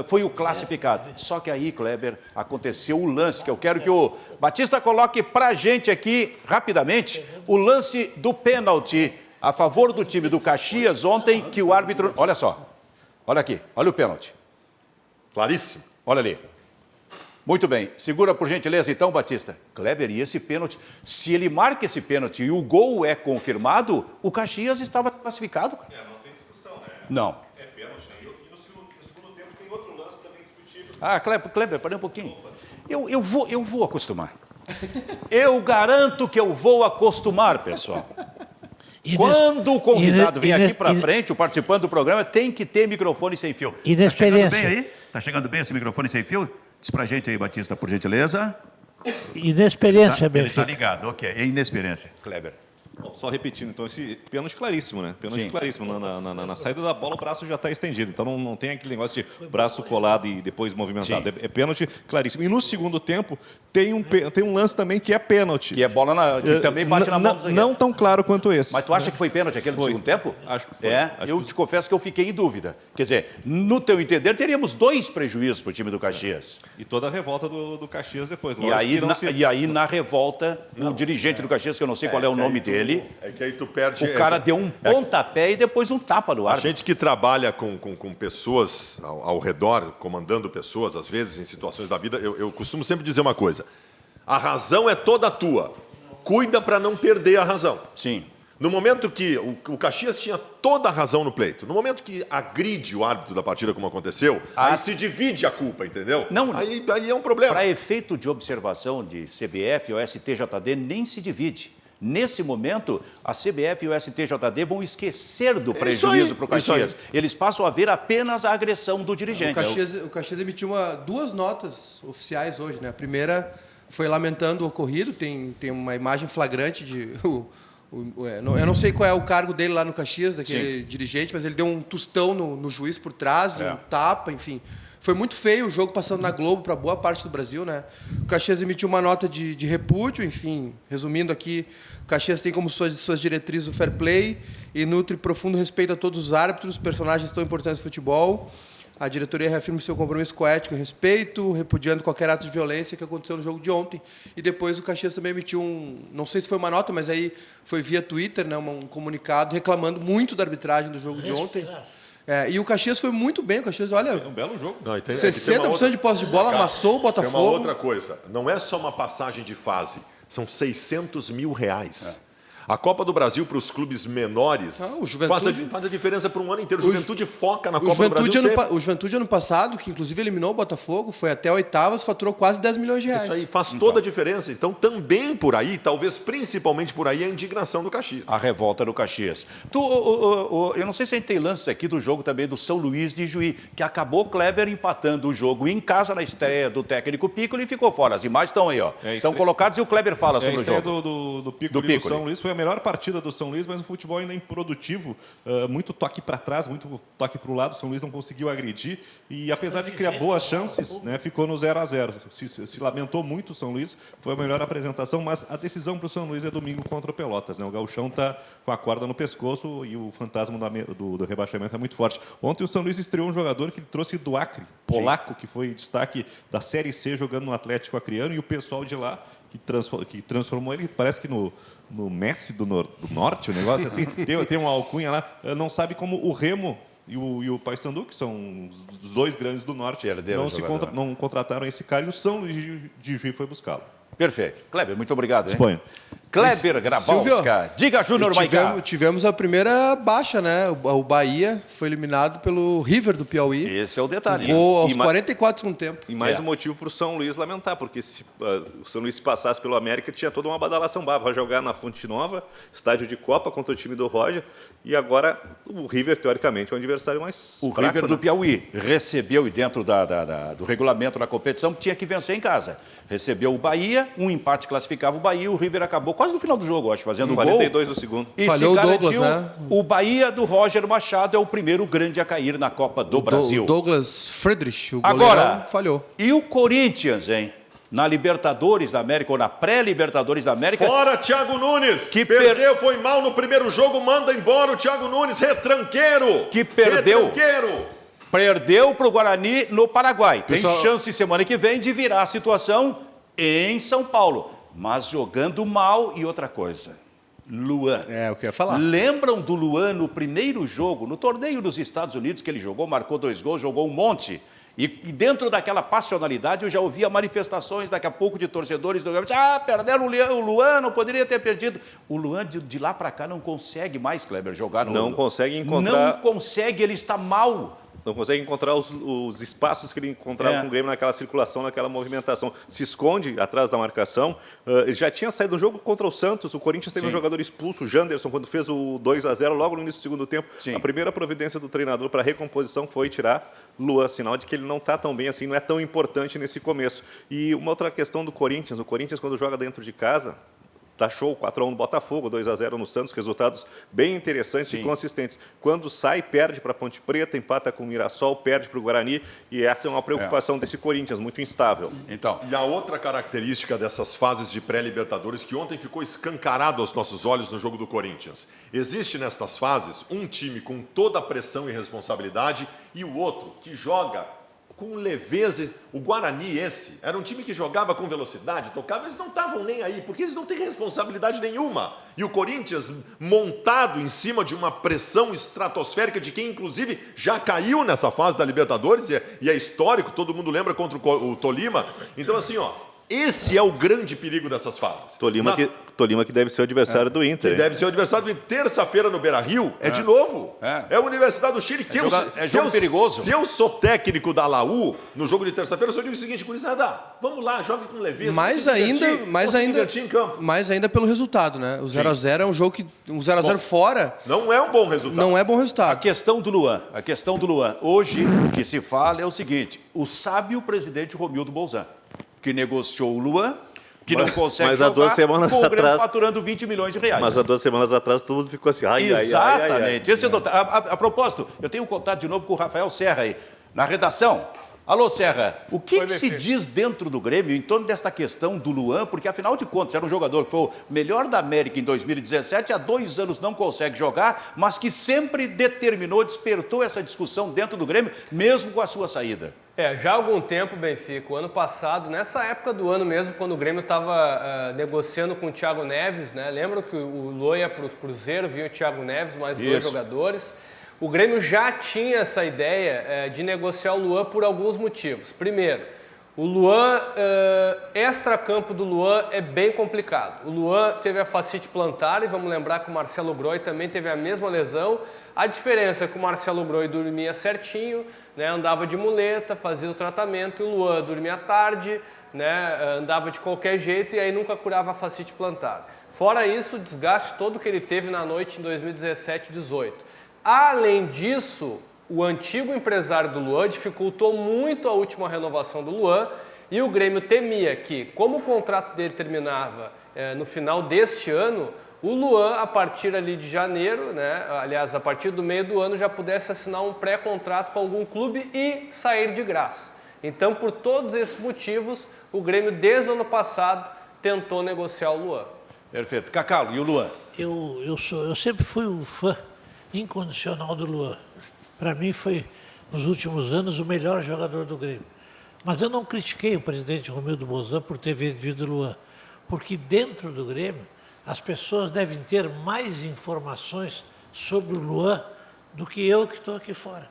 foi o classificado. Só que aí, Kleber, aconteceu o lance, que eu quero que o Batista coloque pra gente aqui, rapidamente, o lance do pênalti a favor do time do Caxias ontem, que o árbitro... Olha só, olha aqui, olha o pênalti. Claríssimo. Olha ali. Muito bem. Segura, por gentileza, então, Batista. Kleber, e esse pênalti? Se ele marca esse pênalti e o gol é confirmado, o Caxias estava classificado. Não tem discussão, né? Não. É pênalti, né? E no segundo tempo tem outro lance também discutível. Ah, Kleber, parei um pouquinho. Eu vou acostumar. Eu garanto que eu vou acostumar, pessoal. Quando o convidado vem aqui para frente, o participante do programa, tem que ter microfone sem fio. Inexperiência. Tá chegando bem aí? Tá chegando bem esse microfone sem fio? Diz pra gente aí, Batista, por gentileza. Inexperiência, Ele tá Benfica. ligado, ok. É inexperiência. Kleber. Bom, só repetindo, então, esse pênalti claríssimo, né? Pênalti Sim. claríssimo. Na saída da bola, o braço já está estendido. Então, não tem aquele negócio de braço colado e depois movimentado. Sim. É pênalti claríssimo. E no segundo tempo, tem um lance também que é pênalti. Que é bola que também bate na mão do zagueiro. Não tão claro quanto esse. Mas tu acha que foi pênalti aquele do segundo tempo? Acho que foi. É, Acho eu te confesso que eu fiquei em dúvida. Quer dizer, no teu entender, teríamos 2 prejuízos para o time do Caxias. E toda a revolta do Caxias depois. E aí, na revolta, o dirigente do Caxias, que eu não sei qual é o nome dele, É que aí tu perde... o cara deu um pontapé e depois um tapa no A árbitro. gente que trabalha com pessoas ao redor, comandando pessoas, às vezes, em situações da vida, eu costumo sempre dizer uma coisa. A razão é toda tua. Cuida para não perder a razão. Sim. No momento que o Caxias tinha toda a razão no pleito, no momento que agride o árbitro da partida, como aconteceu, aí se divide a culpa, entendeu? Não, aí é um problema. Para efeito de observação de CBF ou STJD, nem se divide. Nesse momento, a CBF e o STJD vão esquecer do prejuízo para o Caxias. Eles passam a ver apenas a agressão do dirigente. O Caxias emitiu 2 notas oficiais hoje, né? A primeira foi lamentando o ocorrido, tem uma imagem flagrante de... eu não sei qual é o cargo dele lá no Caxias, daquele dirigente, mas ele deu um tostão no juiz por trás, um tapa, enfim. Foi muito feio o jogo passando na Globo para boa parte do Brasil, né? O Caxias emitiu uma nota de repúdio, enfim, resumindo aqui, o Caxias tem como suas diretrizes o fair play e nutre profundo respeito a todos os árbitros, personagens tão importantes do futebol. A diretoria reafirma seu compromisso com a ética e respeito, repudiando qualquer ato de violência que aconteceu no jogo de ontem. E depois o Caxias também emitiu não sei se foi uma nota, mas aí foi via Twitter, né, um comunicado reclamando muito da arbitragem do jogo de ontem. E o Caxias foi muito bem. O Caxias, olha, um belo jogo. Não, 60% de posse de bola, amassou o Botafogo. Tem uma outra coisa. Não é só uma passagem de fase. São R$600 mil. A Copa do Brasil para os clubes menores o Juventude, faz a diferença para um ano inteiro. O Juventude foca na Copa do Brasil O Juventude ano passado, que inclusive eliminou o Botafogo, foi até oitavas, faturou quase R$10 milhões. Isso aí faz toda a diferença. Então também por aí, talvez principalmente por aí, a indignação do Caxias. A revolta do Caxias. Eu não sei se a gente tem lances aqui do jogo também do São Luís de Juí, que acabou Kleber empatando o jogo em casa na estreia do técnico Piccoli e ficou fora. As imagens estão aí, ó. Estão colocadas e o Kleber fala sobre o jogo. A estreia do Piccoli no São Luís foi a melhor partida do São Luís, mas um futebol ainda improdutivo, muito toque para trás, muito toque para o lado. O São Luís não conseguiu agredir e, apesar de criar boas chances, né, ficou no 0-0. Se lamentou muito o São Luís, foi a melhor apresentação, mas a decisão para o São Luís é domingo contra o Pelotas, né? O gauchão está com a corda no pescoço e o fantasma do rebaixamento é muito forte. Ontem o São Luís estreou um jogador que ele trouxe do Acre, polaco, que foi destaque da Série C jogando no Atlético Acreano, e o pessoal de lá que transformou ele, parece que no Messi do Norte, o negócio assim, tem uma alcunha lá, não sabe como o Remo e o Paysandu, que são os 2 grandes do Norte, não contrataram esse cara, e o São Luís de Juí foi buscá-lo. Perfeito. Kleber, muito obrigado. Disponha. Kleber Grabowska. Diga, Júnior Maicá. Tivemos a primeira baixa, né? O Bahia foi eliminado pelo River do Piauí. Esse é o detalhe. Gol aos 44 do segundo tempo. E mais um motivo para o São Luís lamentar, porque se o São Luís passasse pelo América, tinha toda uma badalação brava. Vai jogar na Fonte Nova, estádio de Copa contra o time do Roger, e agora o River, teoricamente, é um adversário mais O fraco, River né? do Piauí recebeu, e dentro do regulamento da competição, tinha que vencer em casa. Recebeu o Bahia, um empate classificava o Bahia, o River acabou quase no final do jogo, acho, fazendo o gol. 42 do segundo. E falhou se o Douglas, garantiu, né? O Bahia do Roger Machado é o primeiro grande a cair na Copa do Brasil. Douglas Friedrich, o goleirão, Agora, falhou. E o Corinthians, hein? Na Libertadores da América, ou na pré-Libertadores da América. Fora Thiago Nunes, que perdeu, foi mal no primeiro jogo, manda embora o Thiago Nunes, retranqueiro. Que perdeu. Retranqueiro. Perdeu para o Guarani no Paraguai. Tem Pessoal... chance semana que vem de virar a situação em São Paulo. Mas jogando mal e outra coisa. Luan. É, o que eu ia falar. Lembram do Luan no primeiro jogo, no torneio dos Estados Unidos que ele jogou, marcou 2 gols, jogou um monte. E dentro daquela passionalidade eu já ouvia manifestações daqui a pouco de torcedores do Grêmio. Perderam o Luan, não poderia ter perdido. O Luan de lá para cá não consegue mais, Kleber, jogar no... Não consegue encontrar... Não consegue, ele está mal. Não consegue encontrar os espaços que ele encontrava com o Grêmio naquela circulação, naquela movimentação. Se esconde atrás da marcação. Ele já tinha saído do jogo contra o Santos. O Corinthians teve um jogador expulso, o Janderson, quando fez o 2-0 logo no início do segundo tempo. Sim. A primeira providência do treinador para a recomposição foi tirar Luan, sinal de que ele não está tão bem assim, não é tão importante nesse começo. E uma outra questão do Corinthians. O Corinthians, quando joga dentro de casa... Tá show, 4-1 no Botafogo, 2-0 no Santos, resultados bem interessantes e consistentes. Quando sai, perde para a Ponte Preta, empata com o Mirassol, perde para o Guarani, e essa é uma preocupação desse Corinthians, muito instável. Então, e a outra característica dessas fases de pré-Libertadores, que ontem ficou escancarado aos nossos olhos no jogo do Corinthians. Existe nestas fases um time com toda a pressão e responsabilidade e o outro que joga com leveza. O Guarani, esse, era um time que jogava com velocidade, tocava, eles não estavam nem aí, porque eles não têm responsabilidade nenhuma. E o Corinthians, montado em cima de uma pressão estratosférica de quem, inclusive, já caiu nessa fase da Libertadores, e é histórico, todo mundo lembra contra o Tolima. Então, assim, esse é o grande perigo dessas fases. Tolima que deve ser o adversário do Inter. Que deve ser o adversário do Inter. Terça-feira no Beira-Rio de novo. É a Universidade do Chile. Jogo perigoso. Se eu sou técnico da Laú, no jogo de terça-feira, eu só digo o seguinte, gurizada, vamos lá, jogue com leveza. Mais ainda pelo resultado, né? O 0-0 é um jogo que... Um 0-0 fora... Não é um bom resultado. Não é bom resultado. A questão do Luan. Hoje, o que se fala é o seguinte, o sábio presidente Romildo Bolzan, que negociou o Luan, que não consegue jogar, há 2 semanas com o Grêmio atrás, faturando 20 milhões de reais. Mas há 2 semanas atrás todo mundo ficou assim, Exatamente. A propósito, eu tenho contato de novo com o Rafael Serra aí, na redação. Alô, Serra, o que se diz dentro do Grêmio em torno desta questão do Luan? Porque, afinal de contas, era um jogador que foi o melhor da América em 2017, há 2 anos não consegue jogar, mas que sempre despertou essa discussão dentro do Grêmio, mesmo com a sua saída. Já há algum tempo, Benfica, o ano passado, nessa época do ano mesmo, quando o Grêmio estava negociando com o Thiago Neves, né? Lembra que o Luan ia para o Cruzeiro, vinha o Thiago Neves, mais 2 jogadores. O Grêmio já tinha essa ideia de negociar o Luan por alguns motivos. Primeiro, o Luan, extra-campo do Luan é bem complicado. O Luan teve a fascite plantar e vamos lembrar que o Marcelo Groi também teve a mesma lesão. A diferença é que o Marcelo Groi dormia certinho, né, andava de muleta, fazia o tratamento, e o Luan dormia tarde, né, andava de qualquer jeito e aí nunca curava a fascite plantar. Fora isso, o desgaste todo que ele teve na noite em 2017 e 2018. Além disso, o antigo empresário do Luan dificultou muito a última renovação do Luan e o Grêmio temia que, como o contrato dele terminava no final deste ano, o Luan, a partir ali de janeiro, né, aliás, a partir do meio do ano, já pudesse assinar um pré-contrato com algum clube e sair de graça. Então, por todos esses motivos, o Grêmio, desde o ano passado, tentou negociar o Luan. Perfeito. Cacalo, e o Luan? Eu sempre fui um fã incondicional do Luan. Para mim foi, nos últimos anos, o melhor jogador do Grêmio. Mas eu não critiquei o presidente Romildo Bolzan por ter vendido o Luan, porque dentro do Grêmio as pessoas devem ter mais informações sobre o Luan do que eu que estou aqui fora.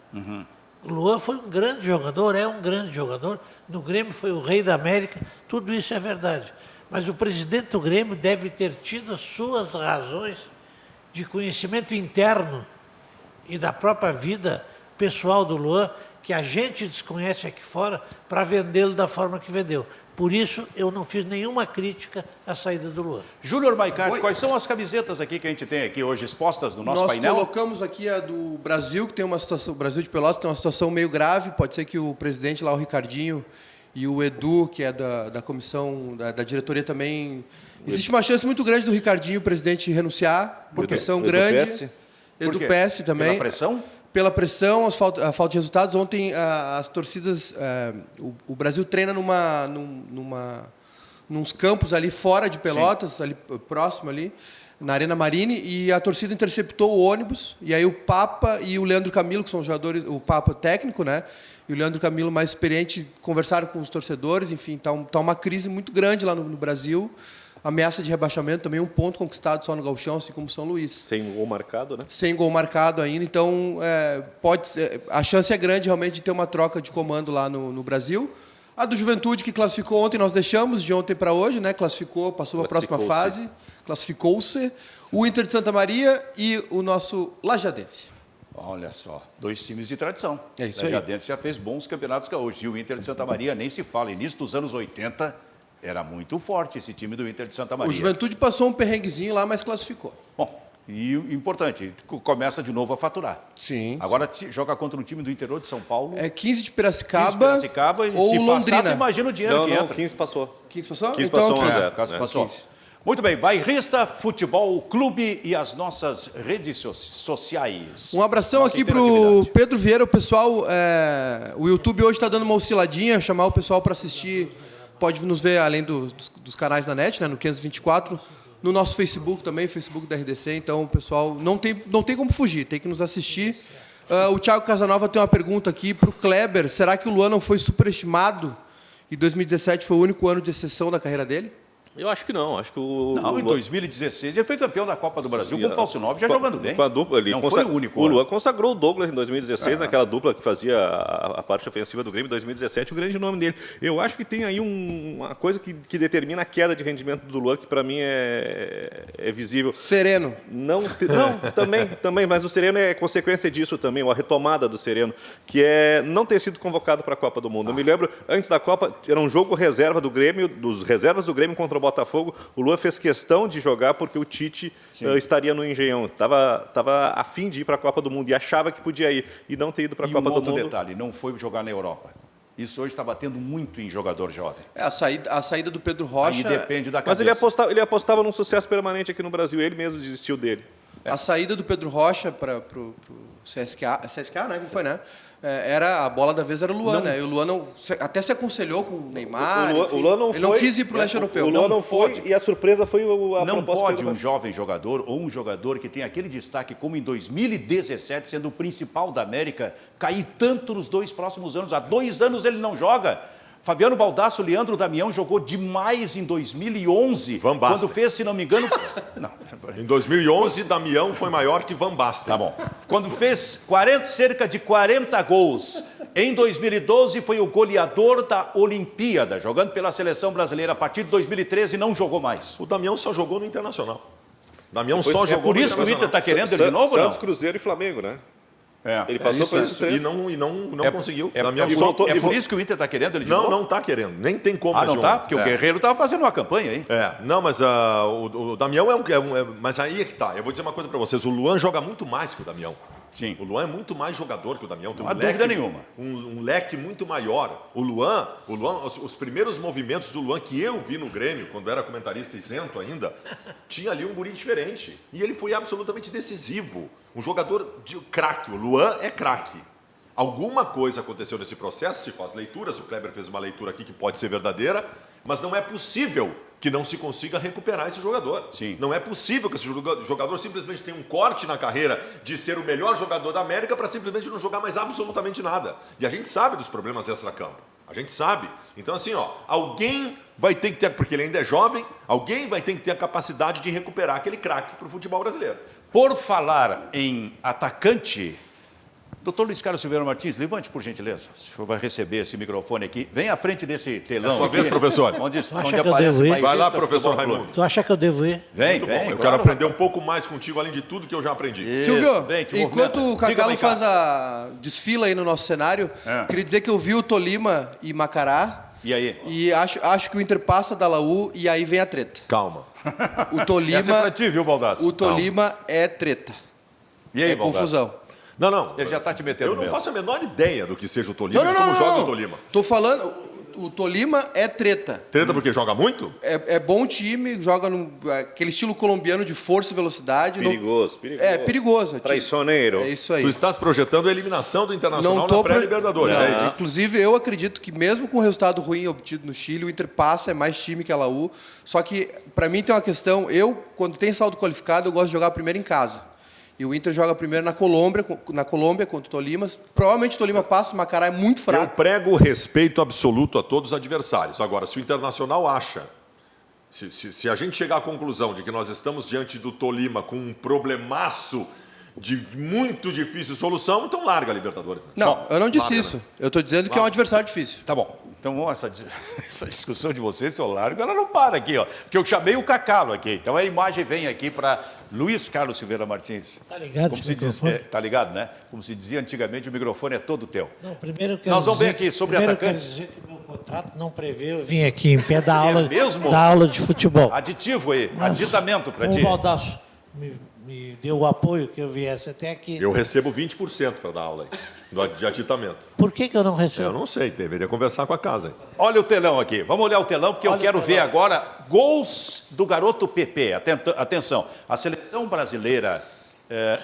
O Luan foi um grande jogador, é um grande jogador, no Grêmio foi o rei da América, tudo isso é verdade. Mas o presidente do Grêmio deve ter tido as suas razões de conhecimento interno e da própria vida pessoal do Luan, que a gente desconhece aqui fora, para vendê-lo da forma que vendeu. Por isso, eu não fiz nenhuma crítica à saída do Luan. Júnior Maicart, quais são as camisetas aqui que a gente tem aqui hoje expostas no nosso painel? Nós colocamos aqui a do Brasil, que tem uma situação, o Brasil de Pelotas tem uma situação meio grave, pode ser que o presidente lá, o Ricardinho, e o Edu, que é da comissão, da diretoria também... Existe uma chance muito grande do Ricardinho, o presidente, renunciar, por pressão grande. Edu PS também. Pela pressão? Pela pressão, a falta de resultados. Ontem, as torcidas... O Brasil treina nos campos ali fora de Pelotas, ali próximo ali. na Arena Marine, e a torcida interceptou o ônibus, e aí o Papa e o Leandro Camilo, que são jogadores, o Papa técnico, né? E o Leandro Camilo, mais experiente, conversaram com os torcedores, enfim, tá uma crise muito grande lá no Brasil. Ameaça de rebaixamento também, 1 ponto conquistado só no Gauchão, assim como São Luís. Sem gol marcado, né? Sem gol marcado ainda, então pode ser, a chance é grande realmente de ter uma troca de comando lá no Brasil. A do Juventude, que classificou ontem, nós deixamos de ontem para hoje, né? Classificou, passou para a próxima fase, classificou-se. O Inter de Santa Maria e o nosso Lajadense. Olha só, 2 times de tradição. É isso aí. O Lajadense já fez bons campeonatos gaúchos. E o Inter de Santa Maria nem se fala. Início dos anos 80, era muito forte esse time do Inter de Santa Maria. O Juventude passou um perrenguezinho lá, mas classificou. Bom, e importante, começa de novo a faturar. Sim. Agora joga contra um time do interior de São Paulo. É 15 de Piracicaba, 15 de Piracicaba, e ou se Londrina. passar, imagina o dinheiro que Não, entra. 15 passou. 15 passou? 15 então, passou 1 a 0. Caso né? passou. 15. Muito bem, Bairrista Futebol Clube e as nossas redes sociais. Um abração Nossa aqui pro interatividade. Pedro Vieira, o pessoal. O YouTube hoje está dando uma osciladinha, chamar o pessoal para assistir. Pode nos ver além dos canais da NET, né, no 524, no nosso Facebook também, Facebook da RDC. Então, o pessoal não tem como fugir, tem que nos assistir. O Thiago Casanova tem uma pergunta aqui para o Kleber. Será que o Luan não foi superestimado e 2017 foi o único ano de exceção da carreira dele? Eu acho que não. Acho que o Não, em 2016 ele foi campeão da Copa do Brasil com o Falso 9, já jogando bem. Com a dupla ali. Não foi o único. O Luan consagrou o Douglas em 2016, naquela dupla que fazia a parte ofensiva do Grêmio em 2017, o grande nome dele. Eu acho que tem aí uma coisa que determina a queda de rendimento do Luan, que para mim é visível. Sereno. Não, também, mas o Sereno é consequência disso também, a retomada do Sereno, que é não ter sido convocado para a Copa do Mundo. Eu me lembro, antes da Copa, era um jogo reserva do Grêmio, dos reservas do Grêmio contra o Botafogo. O Luan fez questão de jogar porque o Tite estaria no Engenhão. Estava a fim de ir para a Copa do Mundo e achava que podia ir e não ter ido para a Copa do Mundo. outro detalhe, não foi jogar na Europa. Isso hoje está batendo muito em jogador jovem. A saída do Pedro Rocha. Aí depende da Mas cabeça. ele apostava num sucesso permanente aqui no Brasil. Ele mesmo desistiu dele. A saída do Pedro Rocha para o CSKA, né? Que foi, né? A bola da vez era o Luan, né? E o Luan até se aconselhou com o Neymar. O Luan não ele não quis ir para o leste europeu. O Luan não foi pode. e a surpresa foi a Não proposta pode pelo um jovem jogador ou um jogador que tem aquele destaque como em 2017, sendo o principal da América, cair tanto nos 2 próximos anos. Há 2 anos ele não joga. Fabiano Baldasso, Leandro Damião jogou demais em 2011. Van Basten. Quando fez, se não me engano... Não. Em 2011, Damião foi maior que Van Basten. Tá bom. Quando fez cerca de 40 gols. Em 2012 foi o goleador da Olimpíada, jogando pela seleção brasileira. A partir de 2013 não jogou mais. O Damião só jogou no Internacional. Damião só É jogou por no isso que o Inter Internacional. está querendo ele de novo, ou não? Santos, Cruzeiro e Flamengo, né? Ele É. passou por esses Isso, 3. e não conseguiu. É Damião por, só- é por isso que o Inter está querendo ele de Não, novo? não está querendo. Nem tem como. Ah, não João. tá? Porque o Guerreiro estava fazendo uma campanha aí. Não, mas o Damião mas aí é que tá. Eu vou dizer uma coisa para vocês. O Luan joga muito mais que o Damião. Sim. O Luan é muito mais jogador que o Damião. Tem Não há dúvida nenhuma. Um leque muito maior. O Luan, os primeiros movimentos do Luan que eu vi no Grêmio, quando era comentarista isento ainda, tinha ali um guri diferente. E ele foi absolutamente decisivo. Um jogador de craque. O Luan é craque. Alguma coisa aconteceu nesse processo, se faz leituras, o Kleber fez uma leitura aqui que pode ser verdadeira, mas não é possível que não se consiga recuperar esse jogador. Sim. Não é possível que esse jogador simplesmente tenha um corte na carreira de ser o melhor jogador da América para simplesmente não jogar mais absolutamente nada. E a gente sabe dos problemas extra-campo. A gente sabe. Então, assim, alguém vai ter que ter, porque ele ainda é jovem, alguém vai ter que ter a capacidade de recuperar aquele craque para o futebol brasileiro. Por falar em atacante, doutor Luiz Carlos Silveira Martins, levante por gentileza. O senhor vai receber esse microfone aqui. Vem à frente desse telão. Sua vez, aqui, professor. Onde acha aparece que eu devo ir? Vai lá, Bairrista professor Futebol Clube. Raimundo. Tu acha que eu devo ir? Vem, Muito vem. bom. Eu claro. quero aprender um pouco mais contigo, além de tudo que eu já aprendi. Isso, Silvio, vem, te enquanto movimenta. o Cacalo Diga, faz a desfila aí no nosso cenário, queria dizer que eu vi o Tolima e Macará. E aí? E acho que o Inter passa da Laú e aí vem a treta. Calma. O Tolima, Essa é pra ti, viu, Baldasso? o Tolima é treta. E aí, É Baldasso? confusão. Não. Ele já está te metendo Eu não mesmo. faço a menor ideia do que seja o Tolima e como joga o Tolima. Tô falando, o Tolima é treta. Treta porque joga muito? É bom time, joga aquele estilo colombiano de força e velocidade. Perigoso. É perigoso. Traiçoneiro. É isso aí. Tu estás projetando a eliminação do Internacional na pré-Libertadores. Inclusive, eu acredito que mesmo com o resultado ruim obtido no Chile, o Inter passa, é mais time que a Laú. Só que, para mim, tem uma questão. Quando tem saldo qualificado, eu gosto de jogar primeiro em casa. E o Inter joga primeiro na Colômbia contra o Tolima. Provavelmente o Tolima passa, o Macará é muito fraco. Eu prego respeito absoluto a todos os adversários. Agora, se o Internacional acha, se a gente chegar à conclusão de que nós estamos diante do Tolima com um problemaço de muito difícil solução, então larga a Libertadores. Né? Não, eu não disse isso. Eu estou dizendo que é um adversário difícil. Tá bom. Então, essa discussão de vocês, seu Largo, ela não para aqui, ó. Porque eu chamei o Cacalo aqui. Então, a imagem vem aqui para Luiz Carlos Silveira Martins. Tá ligado Como esse se diz, microfone? tá ligado, né? Como se dizia antigamente, o microfone é todo teu. Não, primeiro eu quero Nós vamos ver dizer- aqui sobre primeiro atacantes. Eu quero dizer que meu contrato não prevê eu vim aqui em pé da aula, mesmo? da aula de futebol. Aditivo aí, Mas aditamento para o ti. Baldasso me deu o apoio que eu viesse até aqui. Eu recebo 20% para dar aula aí, de aditamento. Por que eu não Eu recebo? não sei, deveria conversar com a casa. Hein? Olha o telão aqui. Vamos olhar o telão, porque eu Olha o quero ver telão. agora gols do garoto PP. Atenção, a seleção brasileira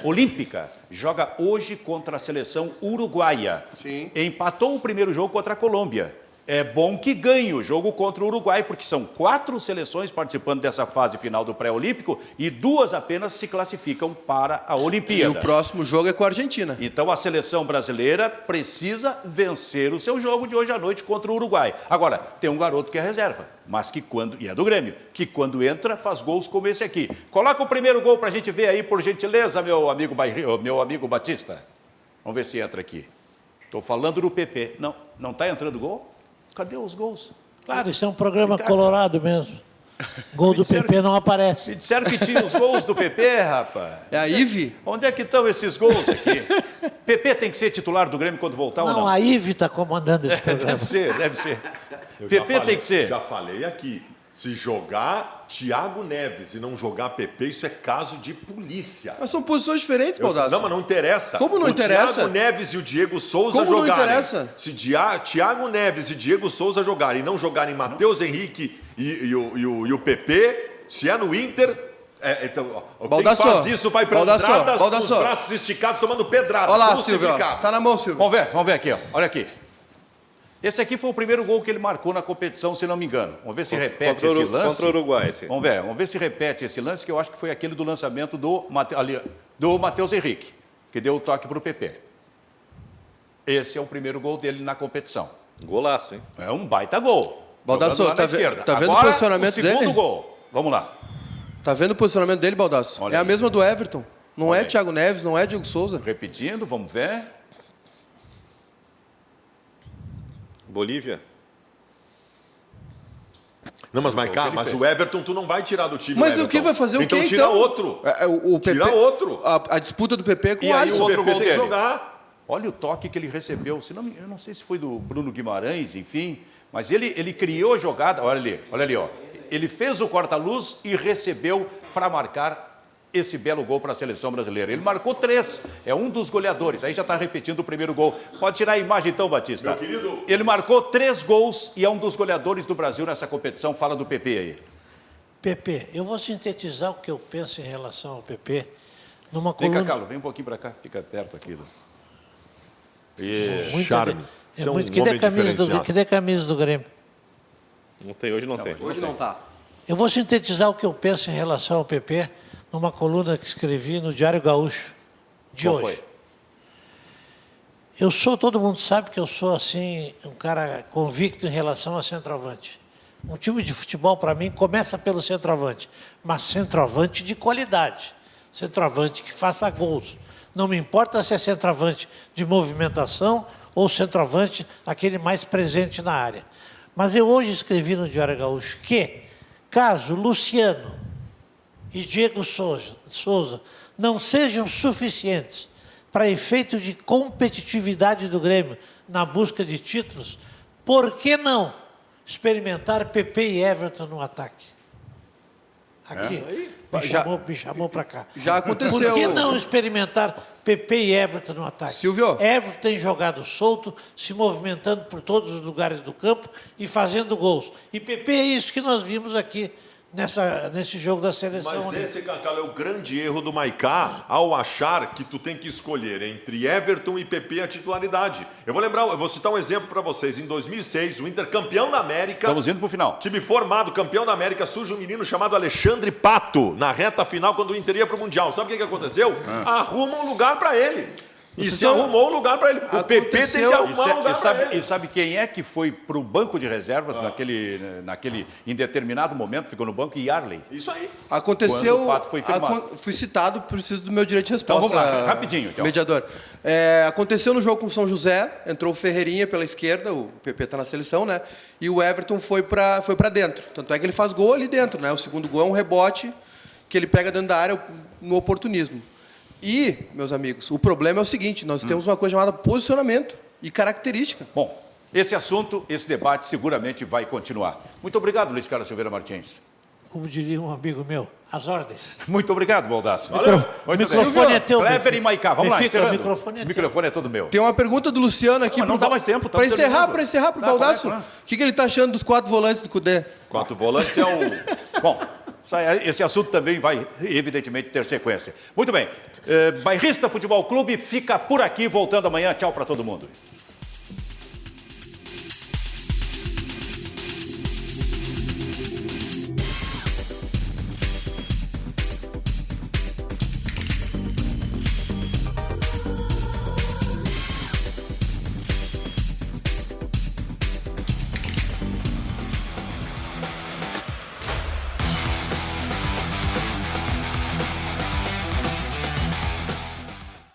olímpica joga hoje contra a seleção uruguaia. Sim. Empatou o primeiro jogo contra a Colômbia. É bom que ganhe o jogo contra o Uruguai, porque são 4 seleções participando dessa fase final do pré-olímpico e 2 apenas se classificam para a E Olimpíada. o próximo jogo é com a Argentina. Então a seleção brasileira precisa vencer o seu jogo de hoje à noite contra o Uruguai. Agora, tem um garoto que é reserva, mas que e é do Grêmio, que quando entra faz gols como esse aqui. Coloca o primeiro gol para a gente ver aí, por gentileza, meu amigo Batista. Vamos ver se entra aqui. Estou falando do PP. Não está entrando gol? Cadê os gols? Claro, isso é um programa colorado mesmo. Gol do PP não aparece. Me disseram que tinha os gols do PP, rapaz. É a Ive? Onde é que estão esses gols aqui? PP tem que ser titular do Grêmio quando voltar ou Não, não? a Ive está comandando esse programa. Deve ser. Eu já PP falei- tem que ser. Já falei aqui. Se jogar Thiago Neves e não jogar PP, isso é caso de polícia. Mas são posições diferentes, Baldasso. Não, mas não interessa. Como não interessa? O Thiago Neves e o Diego Souza Como não jogarem. interessa? Se Thiago Neves e Diego Souza jogarem e não jogarem Matheus Henrique e o PP, se é no Inter... então, quem Baldasso, faz isso vai para Baldasso, entradas com os Baldasso. braços esticados tomando pedrada. Olha lá, Silvio. ó. crucificado. Tá na mão, Silvio. Vamos ver aqui, ó. Olha aqui. Esse aqui foi o primeiro gol que ele marcou na competição, se não me engano. Vamos ver se repete Contra esse lance. Contra o Uruguai, sim. Vamos ver se repete esse lance, que eu acho que foi aquele do lançamento do Matheus Henrique, que deu o toque para o PP. Esse é o primeiro gol dele na competição. Golaço, hein? É um baita gol. Baldasso, Jogando lá tá na ve- esquerda. tá vendo o Agora, posicionamento o segundo dele? gol. Vamos lá. Tá vendo o posicionamento dele, Baldasso? Olha É a aí. mesma do Everton. Não Olha é aí. Thiago Neves, não é Diego Souza. Repetindo, vamos ver. Bolívia. Não, mas ele fez. o Everton tu não vai tirar do time. Mas o o que Everton. vai fazer o então quê, tira então? outro. O PP, Tira outro. A disputa do PP com E o aí Alisson. o outro PP gol tem que dele. jogar. Olha o toque que ele recebeu. Eu não sei se foi do Bruno Guimarães, enfim. Mas ele criou a jogada. Olha ali, ó. Ele fez o corta-luz e recebeu para marcar esse belo gol para a seleção brasileira. Ele marcou 3. É um dos goleadores. Aí já está repetindo o primeiro gol. Pode tirar a imagem então, Batista. Meu querido. Ele marcou 3 gols e é um dos goleadores do Brasil nessa competição. Fala do PP aí. PP, eu vou sintetizar o que eu penso em relação ao PP numa Vem cá, coluna... Carlos. Vem um pouquinho para cá. Fica perto aqui. Muito Charme. Você é um Cadê homem a camisa diferenciado. cadê a camisa do Grêmio? Não tem, hoje não tem. Hoje não tá. Eu vou sintetizar o que eu penso em relação ao PP numa coluna que escrevi no Diário Gaúcho de Qual hoje. foi? Todo mundo sabe que eu sou assim, um cara convicto em relação a centroavante. Um time de futebol, para mim, começa pelo centroavante, mas centroavante de qualidade. Centroavante que faça gols. Não me importa se é centroavante de movimentação ou centroavante aquele mais presente na área. Mas eu hoje escrevi no Diário Gaúcho que, caso Luciano e Diego Souza não sejam suficientes para efeito de competitividade do Grêmio na busca de títulos, por que não experimentar PP e Everton no ataque? Aqui. Já- Me chamou para cá. Já aconteceu. Por que não experimentar PP e Everton no ataque? Silvio. Everton tem jogado solto, se movimentando por todos os lugares do campo e fazendo gols. E PP é isso que nós vimos aqui nesse jogo da seleção. Mas esse, Cacau, é o grande erro do Maicá ao achar que tu tem que escolher entre Everton e PP a titularidade. Eu vou citar um exemplo para vocês. Em 2006, o Inter campeão da América. Estamos indo para o final. Time formado, campeão da América, surge um menino chamado Alexandre Pato na reta final quando o Inter ia para o Mundial. Sabe o que aconteceu? Arruma um lugar para ele. E se arrumou um lugar para ele. O PP tem que arrumar um lugar para ele. E sabe quem é que foi para o banco de reservas naquele indeterminado momento, ficou no banco? Yarley. Isso aí. Aconteceu. Quando o fato foi firmado. Fui citado, preciso do meu direito de resposta. Então vamos lá, rapidinho, então. Mediador. Aconteceu no jogo com o São José, entrou o Ferreirinha pela esquerda, o PP está na seleção, né? E o Everton foi para dentro. Tanto é que ele faz gol ali dentro, né? O segundo gol é um rebote que ele pega dentro da área no oportunismo. E, meus amigos, o problema é o seguinte, nós temos uma coisa chamada posicionamento e característica. Bom, esse assunto, esse debate seguramente vai continuar. Muito obrigado, Luiz Carlos Silveira Martins. Como diria um amigo meu, as ordens. Muito obrigado, Baldasso. O Muito microfone bem. é teu, Kleber Benfica. e Maicá, vamos lá, Benfica, encerrando. o microfone é teu. O microfone é todo meu. Tem uma pergunta do Luciano aqui. Não dá mais tempo. Para encerrar para o Tá, Baldasso. claro. O que ele está achando dos 4 volantes do Cudê? 4 volantes é o... Bom, esse assunto também vai, evidentemente, ter sequência. Muito bem. Bairrista Futebol Clube fica por aqui, voltando amanhã. Tchau para todo mundo.